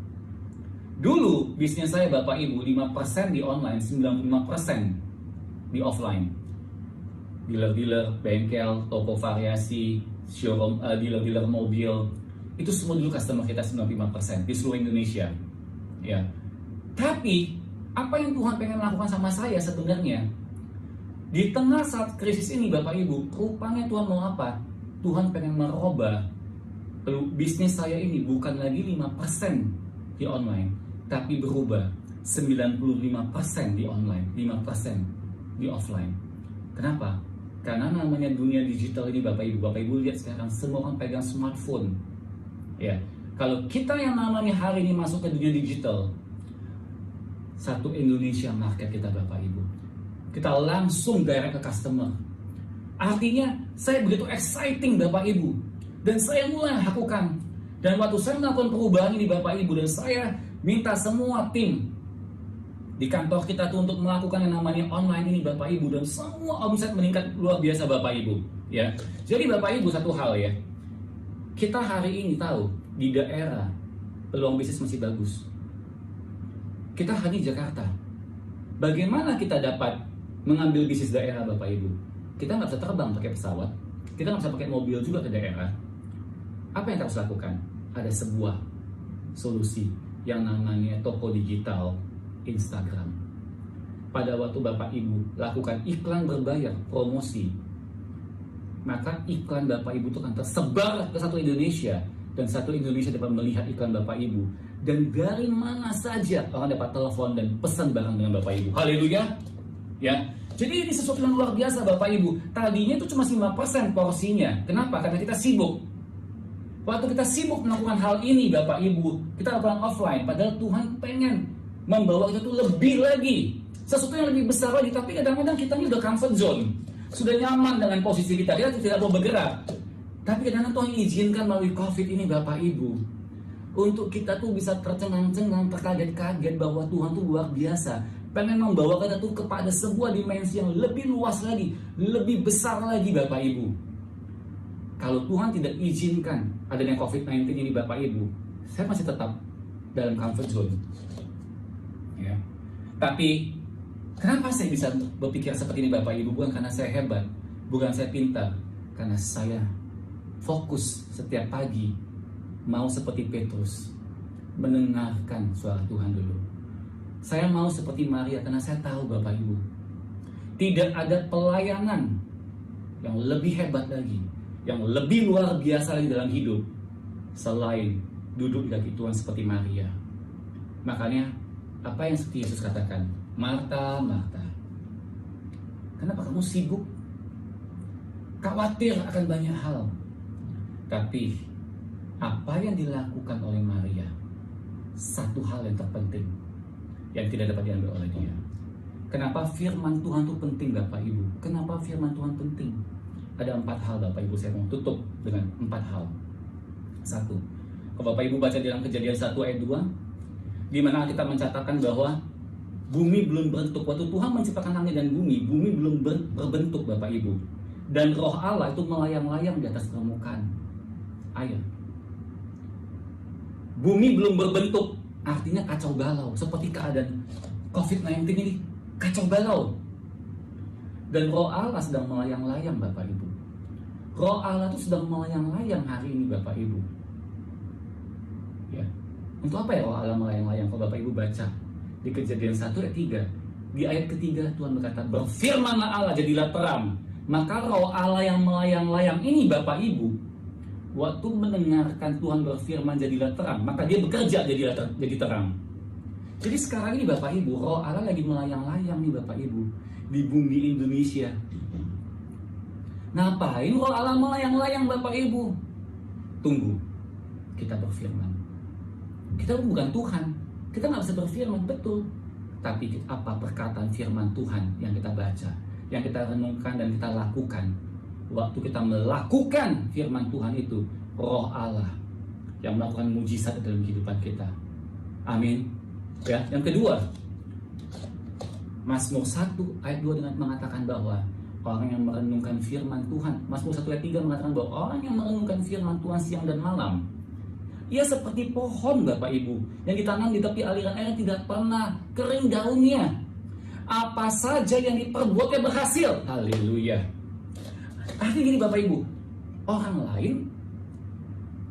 Dulu bisnis saya Bapak Ibu 5% di online, 95% di offline. Dealer-dealer, bengkel, toko variasi, showroom, dealer-dealer mobil, itu semua dulu customer kita 95% di seluruh Indonesia. Ya. Tapi apa yang Tuhan pengen lakukan sama saya sebenarnya? Di tengah saat krisis ini Bapak Ibu, rupanya Tuhan mau apa? Tuhan pengen merubah bisnis saya ini bukan lagi 5% di online, tapi berubah 95% di online, 5% di offline. Kenapa? Karena namanya dunia digital ini Bapak Ibu lihat sekarang semua orang pegang smartphone. Ya, kalau kita yang namanya hari ini masuk ke dunia digital, satu Indonesia market kita Bapak Ibu, kita langsung direct ke customer. Artinya saya begitu exciting Bapak Ibu, dan saya mulai lakukan. Dan waktu saya melakukan perubahan ini Bapak Ibu, dan saya minta semua tim di kantor kita tuh untuk melakukan yang namanya online ini Bapak Ibu, dan semua omset meningkat luar biasa Bapak Ibu. Ya, jadi Bapak Ibu satu hal ya, kita hari ini tahu di daerah peluang bisnis masih bagus. Kita hanya di Jakarta. Bagaimana kita dapat mengambil bisnis daerah Bapak Ibu? Kita nggak bisa terbang pakai pesawat, kita nggak bisa pakai mobil juga ke daerah. Apa yang kita harus lakukan? Ada sebuah solusi yang namanya toko digital Instagram. Pada waktu Bapak Ibu lakukan iklan berbayar, promosi, maka iklan Bapak Ibu itu akan tersebar ke satu Indonesia, dan satu Indonesia dapat melihat iklan Bapak Ibu, dan dari mana saja orang dapat telepon dan pesan barang dengan Bapak Ibu. Haleluya. Ya. Jadi ini sesuatu yang luar biasa Bapak Ibu. Tadinya itu cuma 5% porsinya. Kenapa? Karena kita sibuk. Waktu kita sibuk melakukan hal ini Bapak Ibu, kita lakukan offline, padahal Tuhan pengen membawa kita tuh lebih lagi, sesuatu yang lebih besar lagi. Tapi kadang-kadang kita ini udah comfort zone, sudah nyaman dengan posisi kita tidak mau bergerak. Tapi kadang-kadang Tuhan izinkan melalui COVID ini Bapak Ibu, untuk kita tuh bisa tercengang-cengang, terkaget-kaget bahwa Tuhan tuh luar biasa, pengen membawa kita tuh kepada sebuah dimensi yang lebih luas lagi, lebih besar lagi Bapak Ibu. Kalau Tuhan tidak izinkan adanya COVID-19 ini Bapak Ibu, saya masih tetap dalam comfort zone. Ya. Tapi kenapa saya bisa berpikir seperti ini Bapak Ibu? Bukan karena saya hebat, bukan saya pintar, karena saya fokus setiap pagi mau seperti Petrus, mendengarkan suara Tuhan dulu. Saya mau seperti Maria karena saya tahu Bapak Ibu, tidak ada pelayanan yang lebih hebat lagi, yang lebih luar biasa lagi dalam hidup selain duduk di kaki Tuhan seperti Maria. Makanya apa yang seperti Yesus katakan, Marta, Marta, kenapa kamu sibuk? Khawatir akan banyak hal. Tapi apa yang dilakukan oleh Maria, satu hal yang terpenting yang tidak dapat diambil oleh dia. Kenapa firman Tuhan itu penting Bapak Ibu? Kenapa firman Tuhan penting? Ada 4 hal Bapak Ibu, saya mau tutup dengan 4 hal. 1, kalau Bapak Ibu baca dalam Kejadian 1 ayat 2, di mana kita mencatatkan bahwa bumi belum berbentuk. Waktu Tuhan menciptakan langit dan bumi belum berbentuk Bapak Ibu. Dan roh Allah itu melayang-layang di atas permukaan air. Bumi belum berbentuk, artinya kacau balau. Seperti keadaan COVID-19 ini, kacau balau. Dan roh Allah sedang melayang-layang Bapak Ibu. Roh Allah itu sedang melayang-layang hari ini Bapak Ibu. Ya. Untuk apa ya roh Allah melayang-layang? Kalau Bapak Ibu baca di Kejadian 1 ayat 3, di ayat ketiga Tuhan berkata, berfirmanlah Allah, jadilah terang. Maka roh Allah yang melayang-layang ini Bapak Ibu, waktu mendengarkan Tuhan berfirman jadilah terang, maka dia bekerja jadi terang. Jadi sekarang ini Bapak Ibu, roh Allah lagi melayang-layang nih Bapak Ibu di bumi Indonesia. Ngapain roh Allah melayang-layang Bapak Ibu? Tunggu, kita berfirman. Kita bukan Tuhan, kita nggak bisa berfirman, betul. Tapi apa perkataan firman Tuhan yang kita baca, yang kita renungkan dan kita lakukan? Waktu kita melakukan firman Tuhan itu, roh Allah yang melakukan mujizat dalam kehidupan kita. Amin. Ya, yang kedua, Mazmur 1 ayat 2 dengan mengatakan bahwa orang yang merenungkan firman Tuhan, Mazmur 1 ayat 3 mengatakan bahwa orang yang merenungkan firman Tuhan siang dan malam, ia seperti pohon Bapak Ibu yang ditanam di tepi aliran air, tidak pernah kering daunnya. Apa saja yang diperbuatnya berhasil. Haleluya. Artinya gini Bapak Ibu, orang lain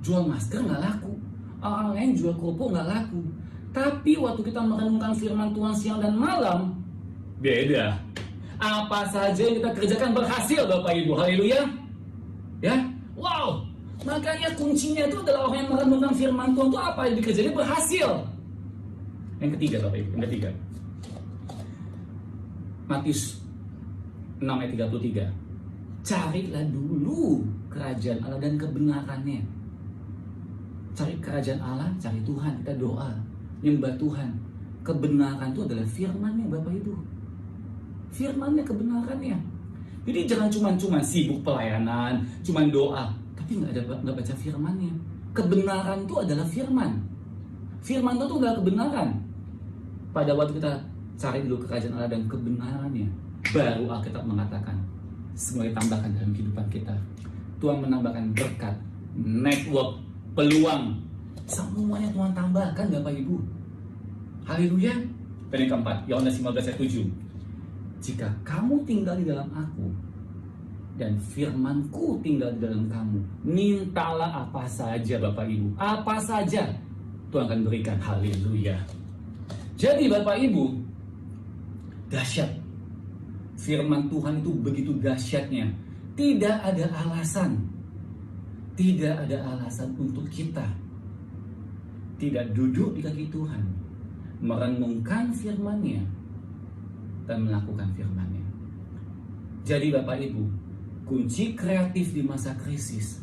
jual masker nggak laku, orang lain jual kerupuk nggak laku, tapi waktu kita merenungkan firman Tuhan siang dan malam, beda. Apa saja yang kita kerjakan berhasil Bapak Ibu. Haleluya. Ya, wow. Makanya kuncinya itu adalah orang yang merenungkan firman Tuhan itu apa yang dikerjakan berhasil. Yang ketiga Bapak Ibu, yang ketiga, Matius 6 ayat 33. Carilah dulu kerajaan Allah dan kebenarannya. Cari kerajaan Allah, cari Tuhan, kita doa, nyembah Tuhan. Kebenaran itu adalah firman-Nya Bapak Ibu. Firman-Nya, kebenarannya. Jadi jangan cuma sibuk pelayanan, cuma doa, tapi nggak baca firman-Nya. Kebenaran itu adalah firman. Firman itu adalah kebenaran. Pada waktu kita cari dulu kerajaan Allah dan kebenarannya, baru Alkitab mengatakan semua ditambahkan dalam kehidupan kita. Tuhan menambahkan berkat, network, peluang, semuanya Tuhan tambahkan Bapak Ibu. Haleluya. Dan yang keempat, Yohanes 15 ayat 7. Jika kamu tinggal di dalam aku dan firmanku tinggal di dalam kamu, mintalah apa saja Bapak Ibu, apa saja Tuhan akan berikan. Haleluya. Jadi Bapak Ibu, dahsyat. Firman Tuhan itu begitu dahsyatnya. Tidak ada alasan. Tidak ada alasan untuk kita tidak duduk di kaki Tuhan, merenungkan firman-Nya dan melakukan firman-Nya. Jadi Bapak Ibu, kunci kreatif di masa krisis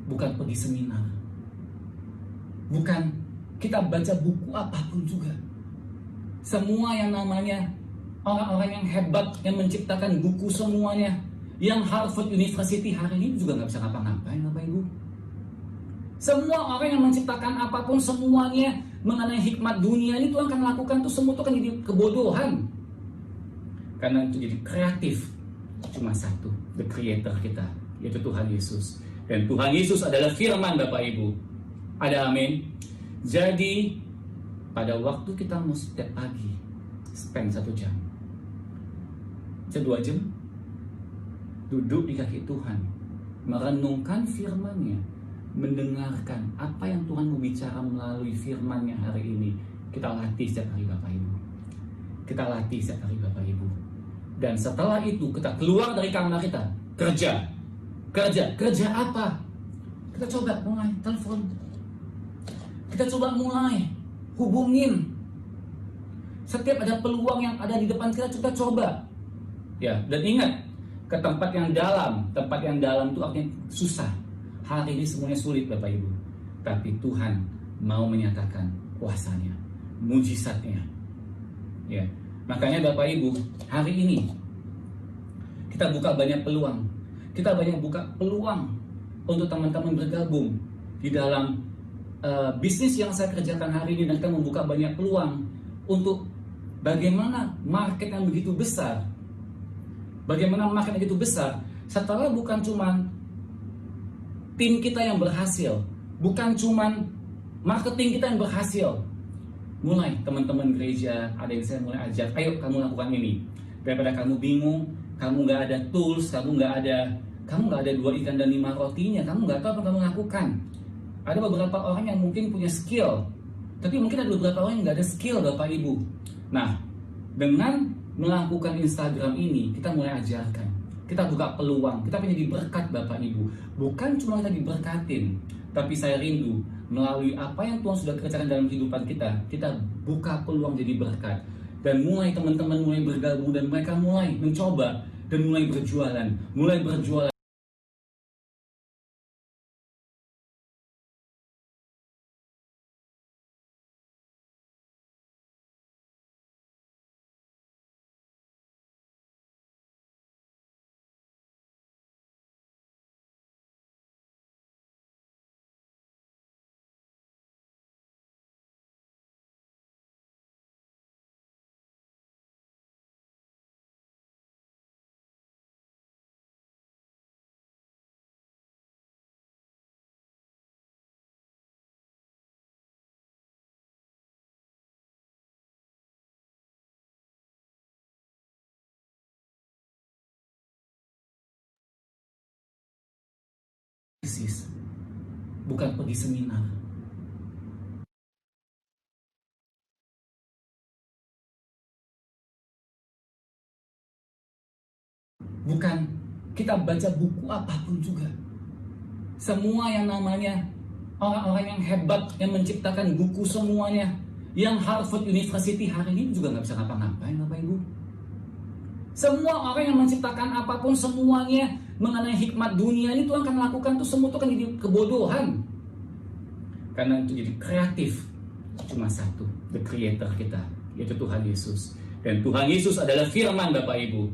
bukan pergi seminar, bukan kita baca buku apapun juga. Semua yang namanya orang-orang yang hebat yang menciptakan buku semuanya, yang Harvard University hari ini juga nggak bisa ngapa-ngapain Bapak Ibu. Semua orang yang menciptakan apapun semuanya mengenai hikmat dunia ini Tuhan akan lakukan tuh semua, itu akan jadi kebodohan. Karena untuk jadi kreatif cuma satu, the creator kita, yaitu Tuhan Yesus. Dan Tuhan Yesus adalah firman Bapak Ibu. Ada amin. Jadi pada waktu kita mau setiap pagi spend 1 jam, 2 jam duduk di kaki Tuhan, merenungkan firman-Nya, mendengarkan apa yang Tuhan mau bicara melalui firman-Nya hari ini. Kita latih setiap hari Bapak Ibu. Kita latih setiap hari Bapak Ibu. Dan setelah itu kita keluar dari kamar kita, kerja. Kerja apa? Kita coba mulai telepon. Kita coba mulai hubungin. Setiap ada peluang yang ada di depan kita coba. Ya, dan ingat, ke tempat yang dalam itu artinya susah. Hari ini semuanya sulit Bapak Ibu. Tapi Tuhan mau menyatakan kuasanya, mujizatnya. Ya. Makanya Bapak Ibu, hari ini kita buka banyak peluang. Kita banyak buka peluang untuk teman-teman bergabung di dalam bisnis yang saya kerjakan hari ini. Dan kita membuka banyak peluang untuk bagaimana market yang begitu besar. Bagaimana market yang begitu besar setelah bukan cuman tim kita yang berhasil, bukan cuman marketing kita yang berhasil. Mulai teman-teman gereja, ada yang saya mulai ajak, ayo kamu lakukan ini. Daripada kamu bingung, kamu nggak ada tools, kamu nggak ada 2 ikan dan 5 rotinya, kamu nggak tahu apa kamu lakukan. Ada beberapa orang yang mungkin punya skill, tapi mungkin ada beberapa orang yang nggak ada skill Bapak Ibu. Nah, dengan melakukan Instagram ini, kita mulai ajarkan. Kita buka peluang, kita pengen diberkat Bapak Ibu. Bukan cuma kita diberkatin, tapi saya rindu melalui apa yang Tuhan sudah kerjakan dalam kehidupan kita, kita buka peluang jadi berkat. Dan mulai teman-teman mulai bergabung dan mereka mulai mencoba dan mulai berjualan. analisis, bukan pergi seminar. Bukan kita baca buku apapun juga. Semua yang namanya orang-orang yang hebat yang menciptakan buku semuanya, yang Harvard University hari ini juga nggak bisa ngapa-ngapain Bapak Ibu. Semua orang yang menciptakan apapun semuanya mengenai hikmat dunia ini Tuhan akan lakukan tuh semua itu kan jadi kebodohan. Karena itu jadi kreatif cuma satu, the creator kita, yaitu Tuhan Yesus. Dan Tuhan Yesus adalah firman Bapak Ibu.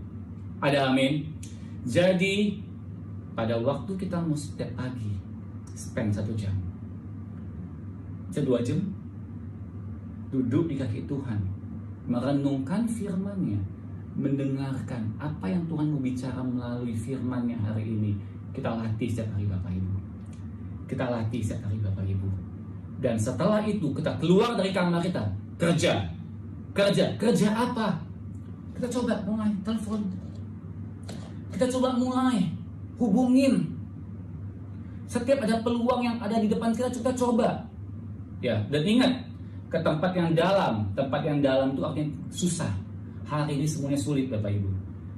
Ada amin. Jadi pada waktu kita mau setiap pagi spend 1 jam, 2 jam duduk di kaki Tuhan, merenungkan firman-Nya, mendengarkan apa yang Tuhan mau bicara melalui firman-Nya hari ini. Kita latih setiap hari Bapak Ibu. Kita latih setiap hari Bapak Ibu. Dan setelah itu kita keluar dari kamar kita, kerja. Kerja apa? Kita coba mulai telepon. Kita coba mulai hubungin. Setiap ada peluang yang ada di depan kita coba. Ya, dan ingat, ke tempat yang dalam. Tempat yang dalam itu artinya susah. Hari ini semuanya sulit Bapak Ibu.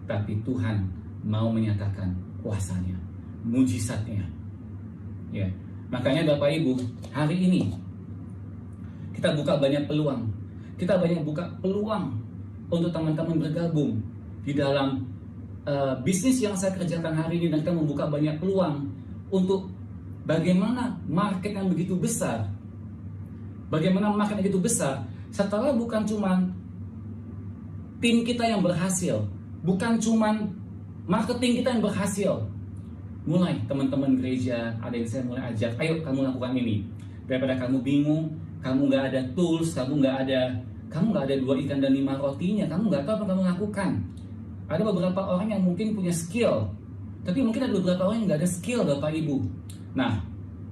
Tapi Tuhan mau menyatakan kuasanya, mujizatnya. Ya, makanya Bapak Ibu, hari ini kita buka banyak peluang. Kita banyak buka peluang untuk teman-teman bergabung di dalam bisnis yang saya kerjakan hari ini, dan kita membuka banyak peluang untuk bagaimana market yang begitu besar. Bagaimana market yang begitu besar setelah bukan cuma tim kita yang berhasil, bukan cuma marketing kita yang berhasil. Mulai teman-teman gereja, ada yang saya mulai ajak, ayo kamu lakukan ini. Daripada kamu bingung, kamu nggak ada tools, kamu nggak ada 2 ikan dan 5 rotinya, kamu nggak tahu apa kamu lakukan. Ada beberapa orang yang mungkin punya skill, tapi mungkin ada beberapa orang yang nggak ada skill Bapak Ibu. Nah,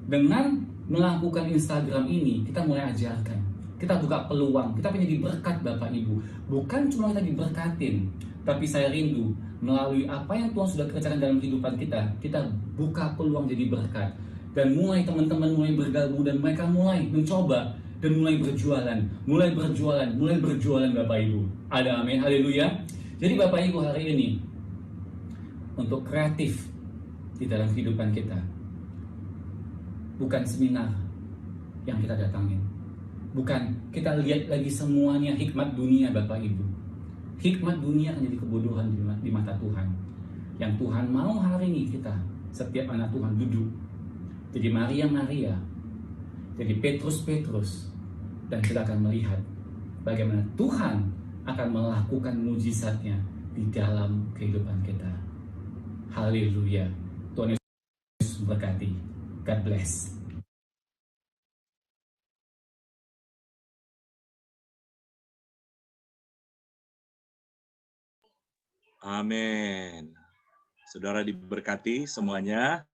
dengan melakukan Instagram ini, kita mulai ajarkan. Kita buka peluang, kita pengen diberkat Bapak Ibu. Bukan cuma kita diberkatin, tapi saya rindu melalui apa yang Tuhan sudah kerjakan dalam kehidupan kita buka peluang jadi berkat. Dan mulai teman-teman mulai bergabung, dan mereka mulai mencoba dan mulai berjualan Bapak Ibu. Ada amin, haleluya. Jadi Bapak Ibu hari ini untuk kreatif di dalam kehidupan kita, bukan seminar yang kita datangin, bukan kita lihat lagi semuanya hikmat dunia Bapak Ibu. Hikmat dunia akan jadi kebodohan di mata Tuhan. Yang Tuhan mau hari ini kita, setiap anak Tuhan duduk jadi Maria, jadi Petrus, dan kita akan melihat bagaimana Tuhan akan melakukan mujizatnya di dalam kehidupan kita. Haleluya. Tuhan Yesus berkati. God bless. Amin. Saudara diberkati semuanya.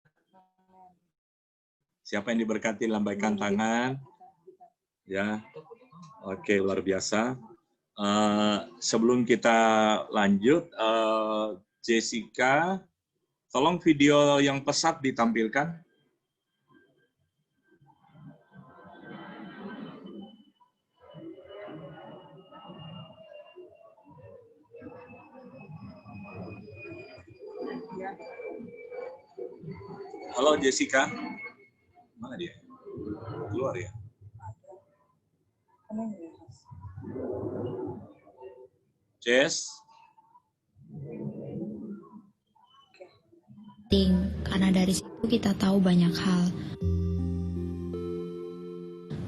Siapa yang diberkati lambaikan tangan. Ya. Oke, luar biasa. Sebelum kita lanjut, Jessica, tolong video yang pesat ditampilkan. Halo Jessica, mana dia? Keluar ya? Jess? Karena dari situ kita tahu banyak hal.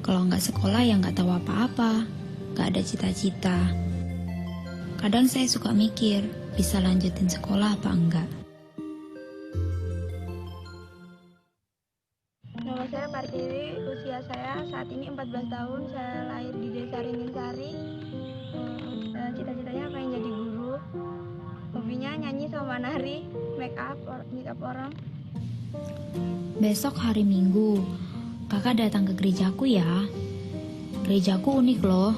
Kalau nggak sekolah ya nggak tahu apa-apa, nggak ada cita-cita. Kadang saya suka mikir, bisa lanjutin sekolah apa enggak. Nama saya Partiri, usia saya saat ini 14 tahun, saya lahir di Desa Ringinsari. Cita-citanya pengen jadi guru, hobinya nyanyi sama nari, make up orang. Besok hari Minggu, kakak datang ke gerejaku ya. Gerejaku unik loh.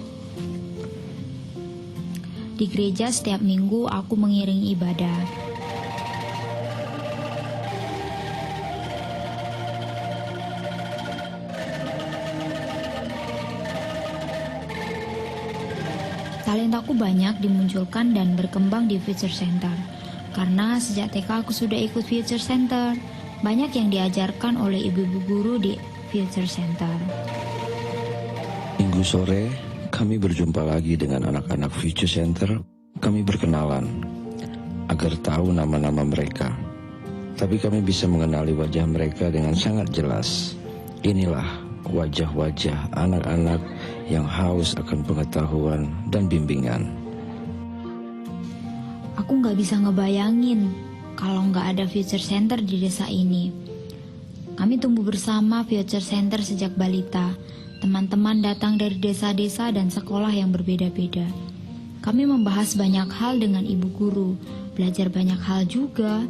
Di gereja setiap minggu aku mengiringi ibadah. Talentaku banyak dimunculkan dan berkembang di Future Center. Karena sejak TK aku sudah ikut Future Center. Banyak yang diajarkan oleh ibu-ibu guru di Future Center. Minggu sore, kami berjumpa lagi dengan anak-anak Future Center. Kami berkenalan agar tahu nama-nama mereka. Tapi kami bisa mengenali wajah mereka dengan sangat jelas. Inilah wajah-wajah anak-anak yang haus akan pengetahuan dan bimbingan. Aku nggak bisa ngebayangin kalau nggak ada Future Center di desa ini. Kami tumbuh bersama Future Center sejak balita. Teman-teman datang dari desa-desa dan sekolah yang berbeda-beda. Kami membahas banyak hal dengan ibu guru, belajar banyak hal juga.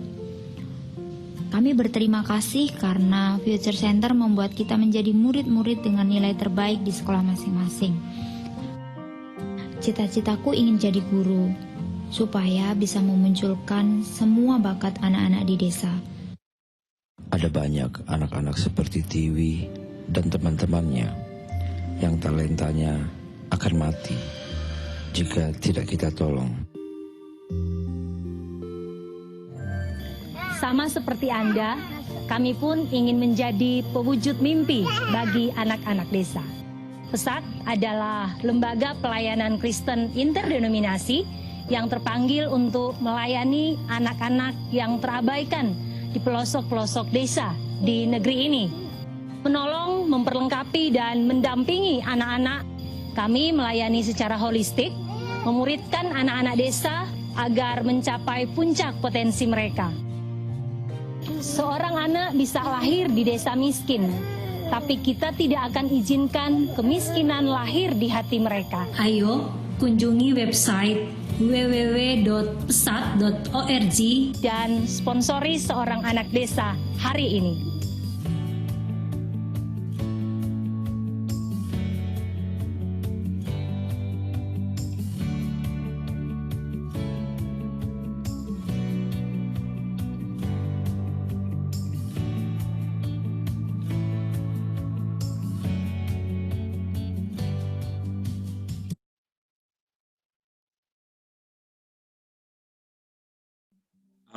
Kami berterima kasih karena Future Center membuat kita menjadi murid-murid dengan nilai terbaik di sekolah masing-masing. Cita-citaku ingin jadi guru, supaya bisa memunculkan semua bakat anak-anak di desa. Ada banyak anak-anak seperti Tiwi dan teman-temannya yang talentanya akan mati jika tidak kita tolong. Sama seperti Anda, kami pun ingin menjadi pewujud mimpi bagi anak-anak desa. PESAT adalah lembaga pelayanan Kristen interdenominasi yang terpanggil untuk melayani anak-anak yang terabaikan di pelosok-pelosok desa di negeri ini. Menolong, memperlengkapi, dan mendampingi anak-anak, kami melayani secara holistik, memuridkan anak-anak desa agar mencapai puncak potensi mereka. Seorang anak bisa lahir di desa miskin, tapi kita tidak akan izinkan kemiskinan lahir di hati mereka. Ayo, kunjungi website www.pesat.org dan sponsori seorang anak desa hari ini.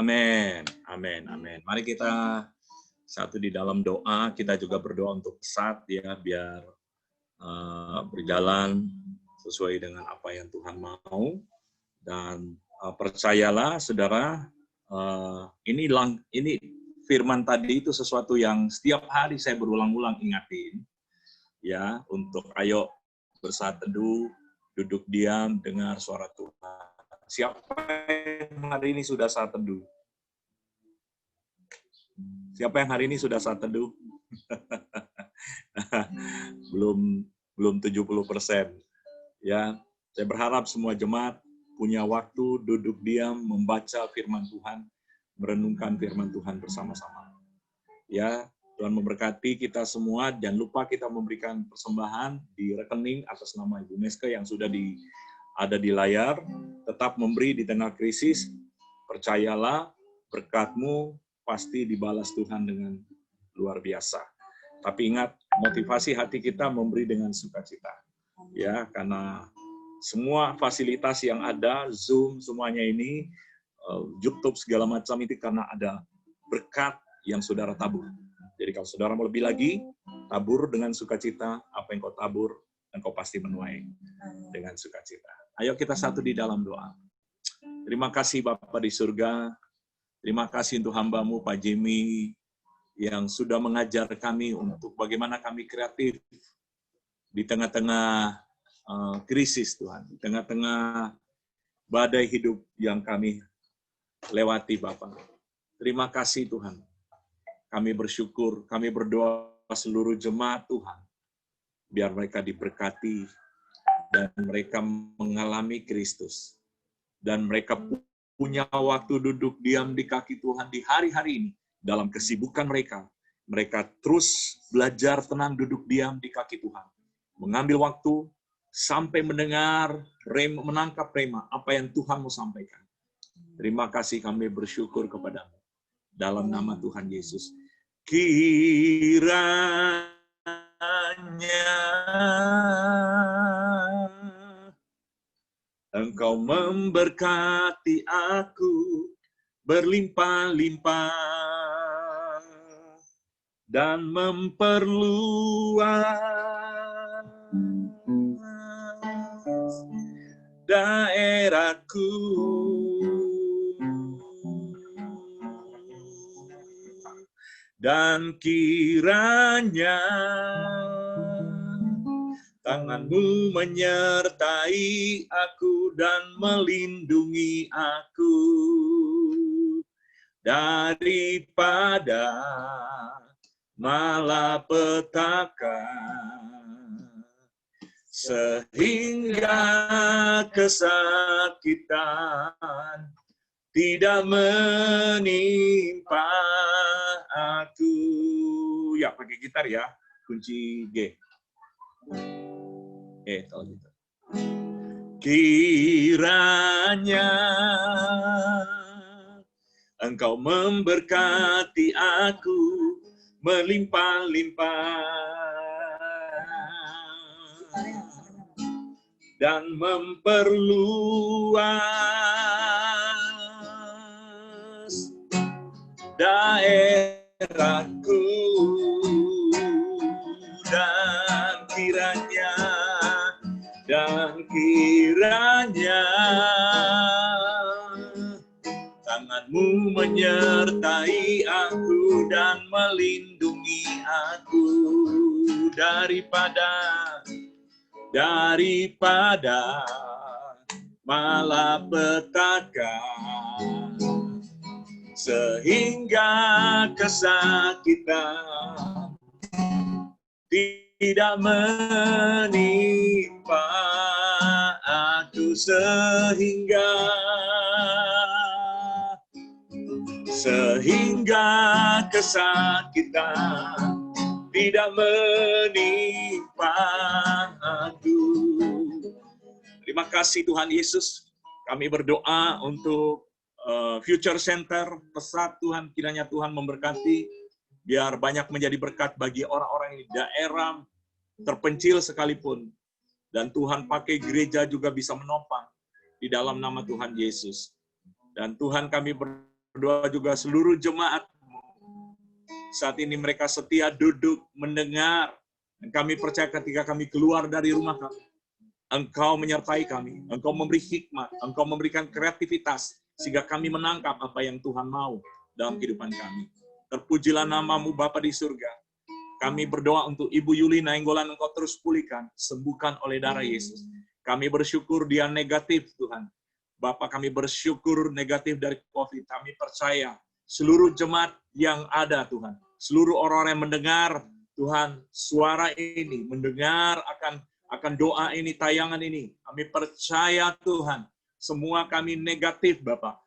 Amin, amin, amin. Mari kita satu di dalam doa, kita juga berdoa untuk pesat ya, biar berjalan sesuai dengan apa yang Tuhan mau. Dan percayalah saudara, ini firman tadi itu sesuatu yang setiap hari saya berulang-ulang ingatin ya, untuk ayo bersaat teduh, duduk diam, dengar suara Tuhan. Siapa yang hari ini sudah saat teduh? Siapa yang hari ini sudah saat teduh? belum 70%. Ya, saya berharap semua jemaat punya waktu duduk diam, membaca firman Tuhan, merenungkan firman Tuhan bersama-sama. Ya, Tuhan memberkati kita semua. Jangan lupa kita memberikan persembahan di rekening atas nama Ibu Meska yang sudah ada di layar. Tetap memberi di tengah krisis. Percayalah, berkat-Mu pasti dibalas Tuhan dengan luar biasa. Tapi ingat, motivasi hati kita memberi dengan sukacita. Ya, karena semua fasilitas yang ada, Zoom, semuanya ini, YouTube, segala macam itu karena ada berkat yang saudara tabur. Jadi kalau saudara mau lebih lagi, tabur dengan sukacita, apa yang kau tabur, dan kau pasti menuai dengan sukacita. Ayo kita satu di dalam doa. Terima kasih Bapa di surga, terima kasih untuk hamba-Mu Pak Jimmy, yang sudah mengajar kami untuk bagaimana kami kreatif di tengah-tengah krisis Tuhan, di tengah-tengah badai hidup yang kami lewati Bapa. Terima kasih Tuhan. Kami bersyukur, kami berdoa seluruh jemaat Tuhan, biar mereka diberkati dan mereka mengalami Kristus. Dan mereka punya waktu duduk diam di kaki Tuhan di hari-hari ini. Dalam kesibukan mereka, mereka terus belajar tenang duduk diam di kaki Tuhan. Mengambil waktu sampai mendengar, menangkap rema, apa yang Tuhan mau sampaikan. Terima kasih, kami bersyukur kepadamu. Dalam nama Tuhan Yesus. Kiranya Engkau memberkati aku berlimpah-limpah dan memperluas daerahku. Dan kiranya tanganmu menyertai aku dan melindungi aku daripada malapetaka, sehingga kesakitan tidak menimpa aku. Ya, pakai gitar ya, kunci G. Kalau gitu. Kiranya Engkau memberkati aku melimpah-limpah dan memperluas daerahku, dan kiranya tanganmu menyertai aku dan melindungi aku daripada malapetaka, sehingga kesakitan tidak menimpa aku, sehingga kesakitan tidak menimpa aku. Terima kasih Tuhan Yesus. Kami berdoa untuk Future Center Pesat, Tuhan, kiranya Tuhan memberkati, biar banyak menjadi berkat bagi orang-orang di daerah terpencil sekalipun. Dan Tuhan pakai gereja juga bisa menopang di dalam nama Tuhan Yesus. Dan Tuhan, kami berdoa juga seluruh jemaat saat ini, mereka setia duduk mendengar. Dan kami percaya ketika kami keluar dari rumah kami, Engkau menyertai kami, Engkau memberi hikmat, Engkau memberikan kreativitas, sehingga kami menangkap apa yang Tuhan mau dalam kehidupan kami. Terpujilah nama-Mu Bapa di surga. Kami berdoa untuk Ibu Yuli Nainggolan, Engkau terus pulihkan, sembuhkan oleh darah Yesus. Kami bersyukur dia negatif, Tuhan. Bapa, kami bersyukur negatif dari COVID. Kami percaya seluruh jemaat yang ada, Tuhan, seluruh orang-orang yang mendengar, Tuhan, suara ini, mendengar akan doa ini, tayangan ini. Kami percaya, Tuhan, semua kami negatif, Bapak.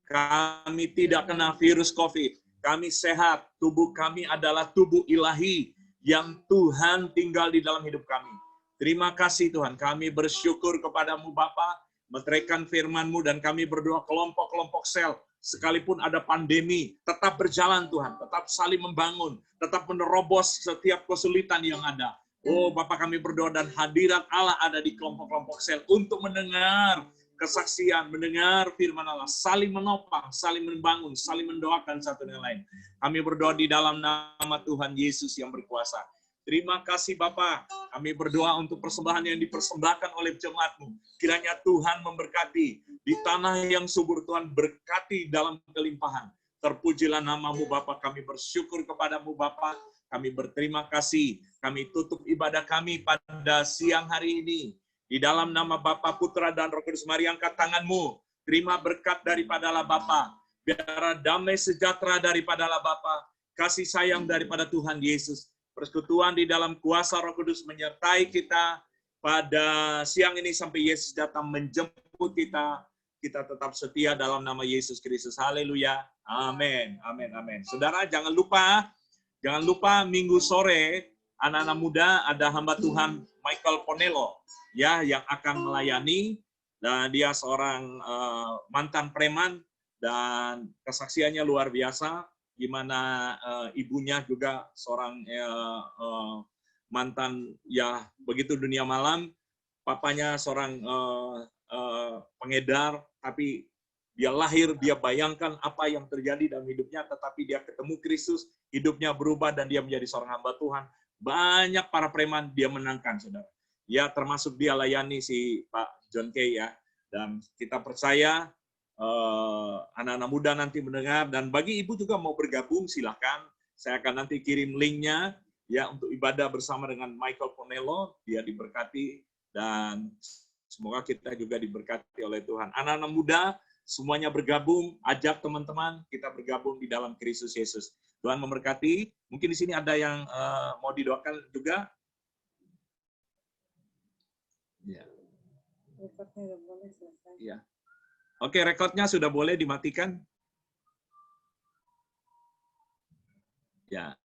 Kami tidak kena virus COVID. Kami sehat, tubuh kami adalah tubuh ilahi yang Tuhan tinggal di dalam hidup kami. Terima kasih Tuhan, kami bersyukur kepadamu Bapa, meteraikan firman-Mu, dan kami berdoa kelompok-kelompok sel, sekalipun ada pandemi, tetap berjalan Tuhan, tetap saling membangun, tetap menerobos setiap kesulitan yang ada. Oh Bapa, kami berdoa dan hadirat Allah ada di kelompok-kelompok sel untuk mendengar kesaksian, mendengar firman Allah, saling menopang, saling membangun, saling mendoakan satu dengan lain. Kami berdoa di dalam nama Tuhan Yesus yang berkuasa. Terima kasih Bapa. Kami berdoa untuk persembahan yang dipersembahkan oleh jemaat-Mu. Kiranya Tuhan memberkati di tanah yang subur, Tuhan berkati dalam kelimpahan. Terpujilah nama-Mu Bapa. Kami bersyukur kepadamu Bapa. Kami berterima kasih. Kami tutup ibadah kami pada siang hari ini. Di dalam nama Bapa, Putra, dan Roh Kudus, mari angkat tanganmu. Terima berkat daripada Allah Bapa. Biar damai sejahtera daripada Allah Bapa. Kasih sayang daripada Tuhan Yesus. Persekutuan di dalam kuasa Roh Kudus menyertai kita pada siang ini sampai Yesus datang menjemput kita. Kita tetap setia dalam nama Yesus Kristus. Haleluya. Amin. Amin. Amin. Saudara, jangan lupa minggu sore anak-anak muda ada hamba Tuhan Michael Ponelo ya yang akan melayani, dan dia seorang mantan preman dan kesaksiannya luar biasa, gimana ibunya juga seorang mantan ya begitu dunia malam, papanya seorang pengedar, tapi dia lahir, dia bayangkan apa yang terjadi dalam hidupnya, tetapi dia ketemu Kristus, hidupnya berubah dan dia menjadi seorang hamba Tuhan. Banyak para preman dia menangkan, saudara. Ya, termasuk dia layani si Pak John Kay ya. Dan kita percaya anak-anak muda nanti mendengar, dan bagi ibu juga mau bergabung, silahkan. Saya akan nanti kirim linknya ya untuk ibadah bersama dengan Michael Ponello. Dia diberkati dan semoga kita juga diberkati oleh Tuhan. Anak-anak muda semuanya bergabung, ajak teman-teman kita bergabung di dalam Kristus Yesus. Tuhan memberkati. Mungkin di sini ada yang mau didoakan juga. Ya. Rekodnya udah boleh selesai. Ya. Oke, rekodnya sudah boleh dimatikan. Ya.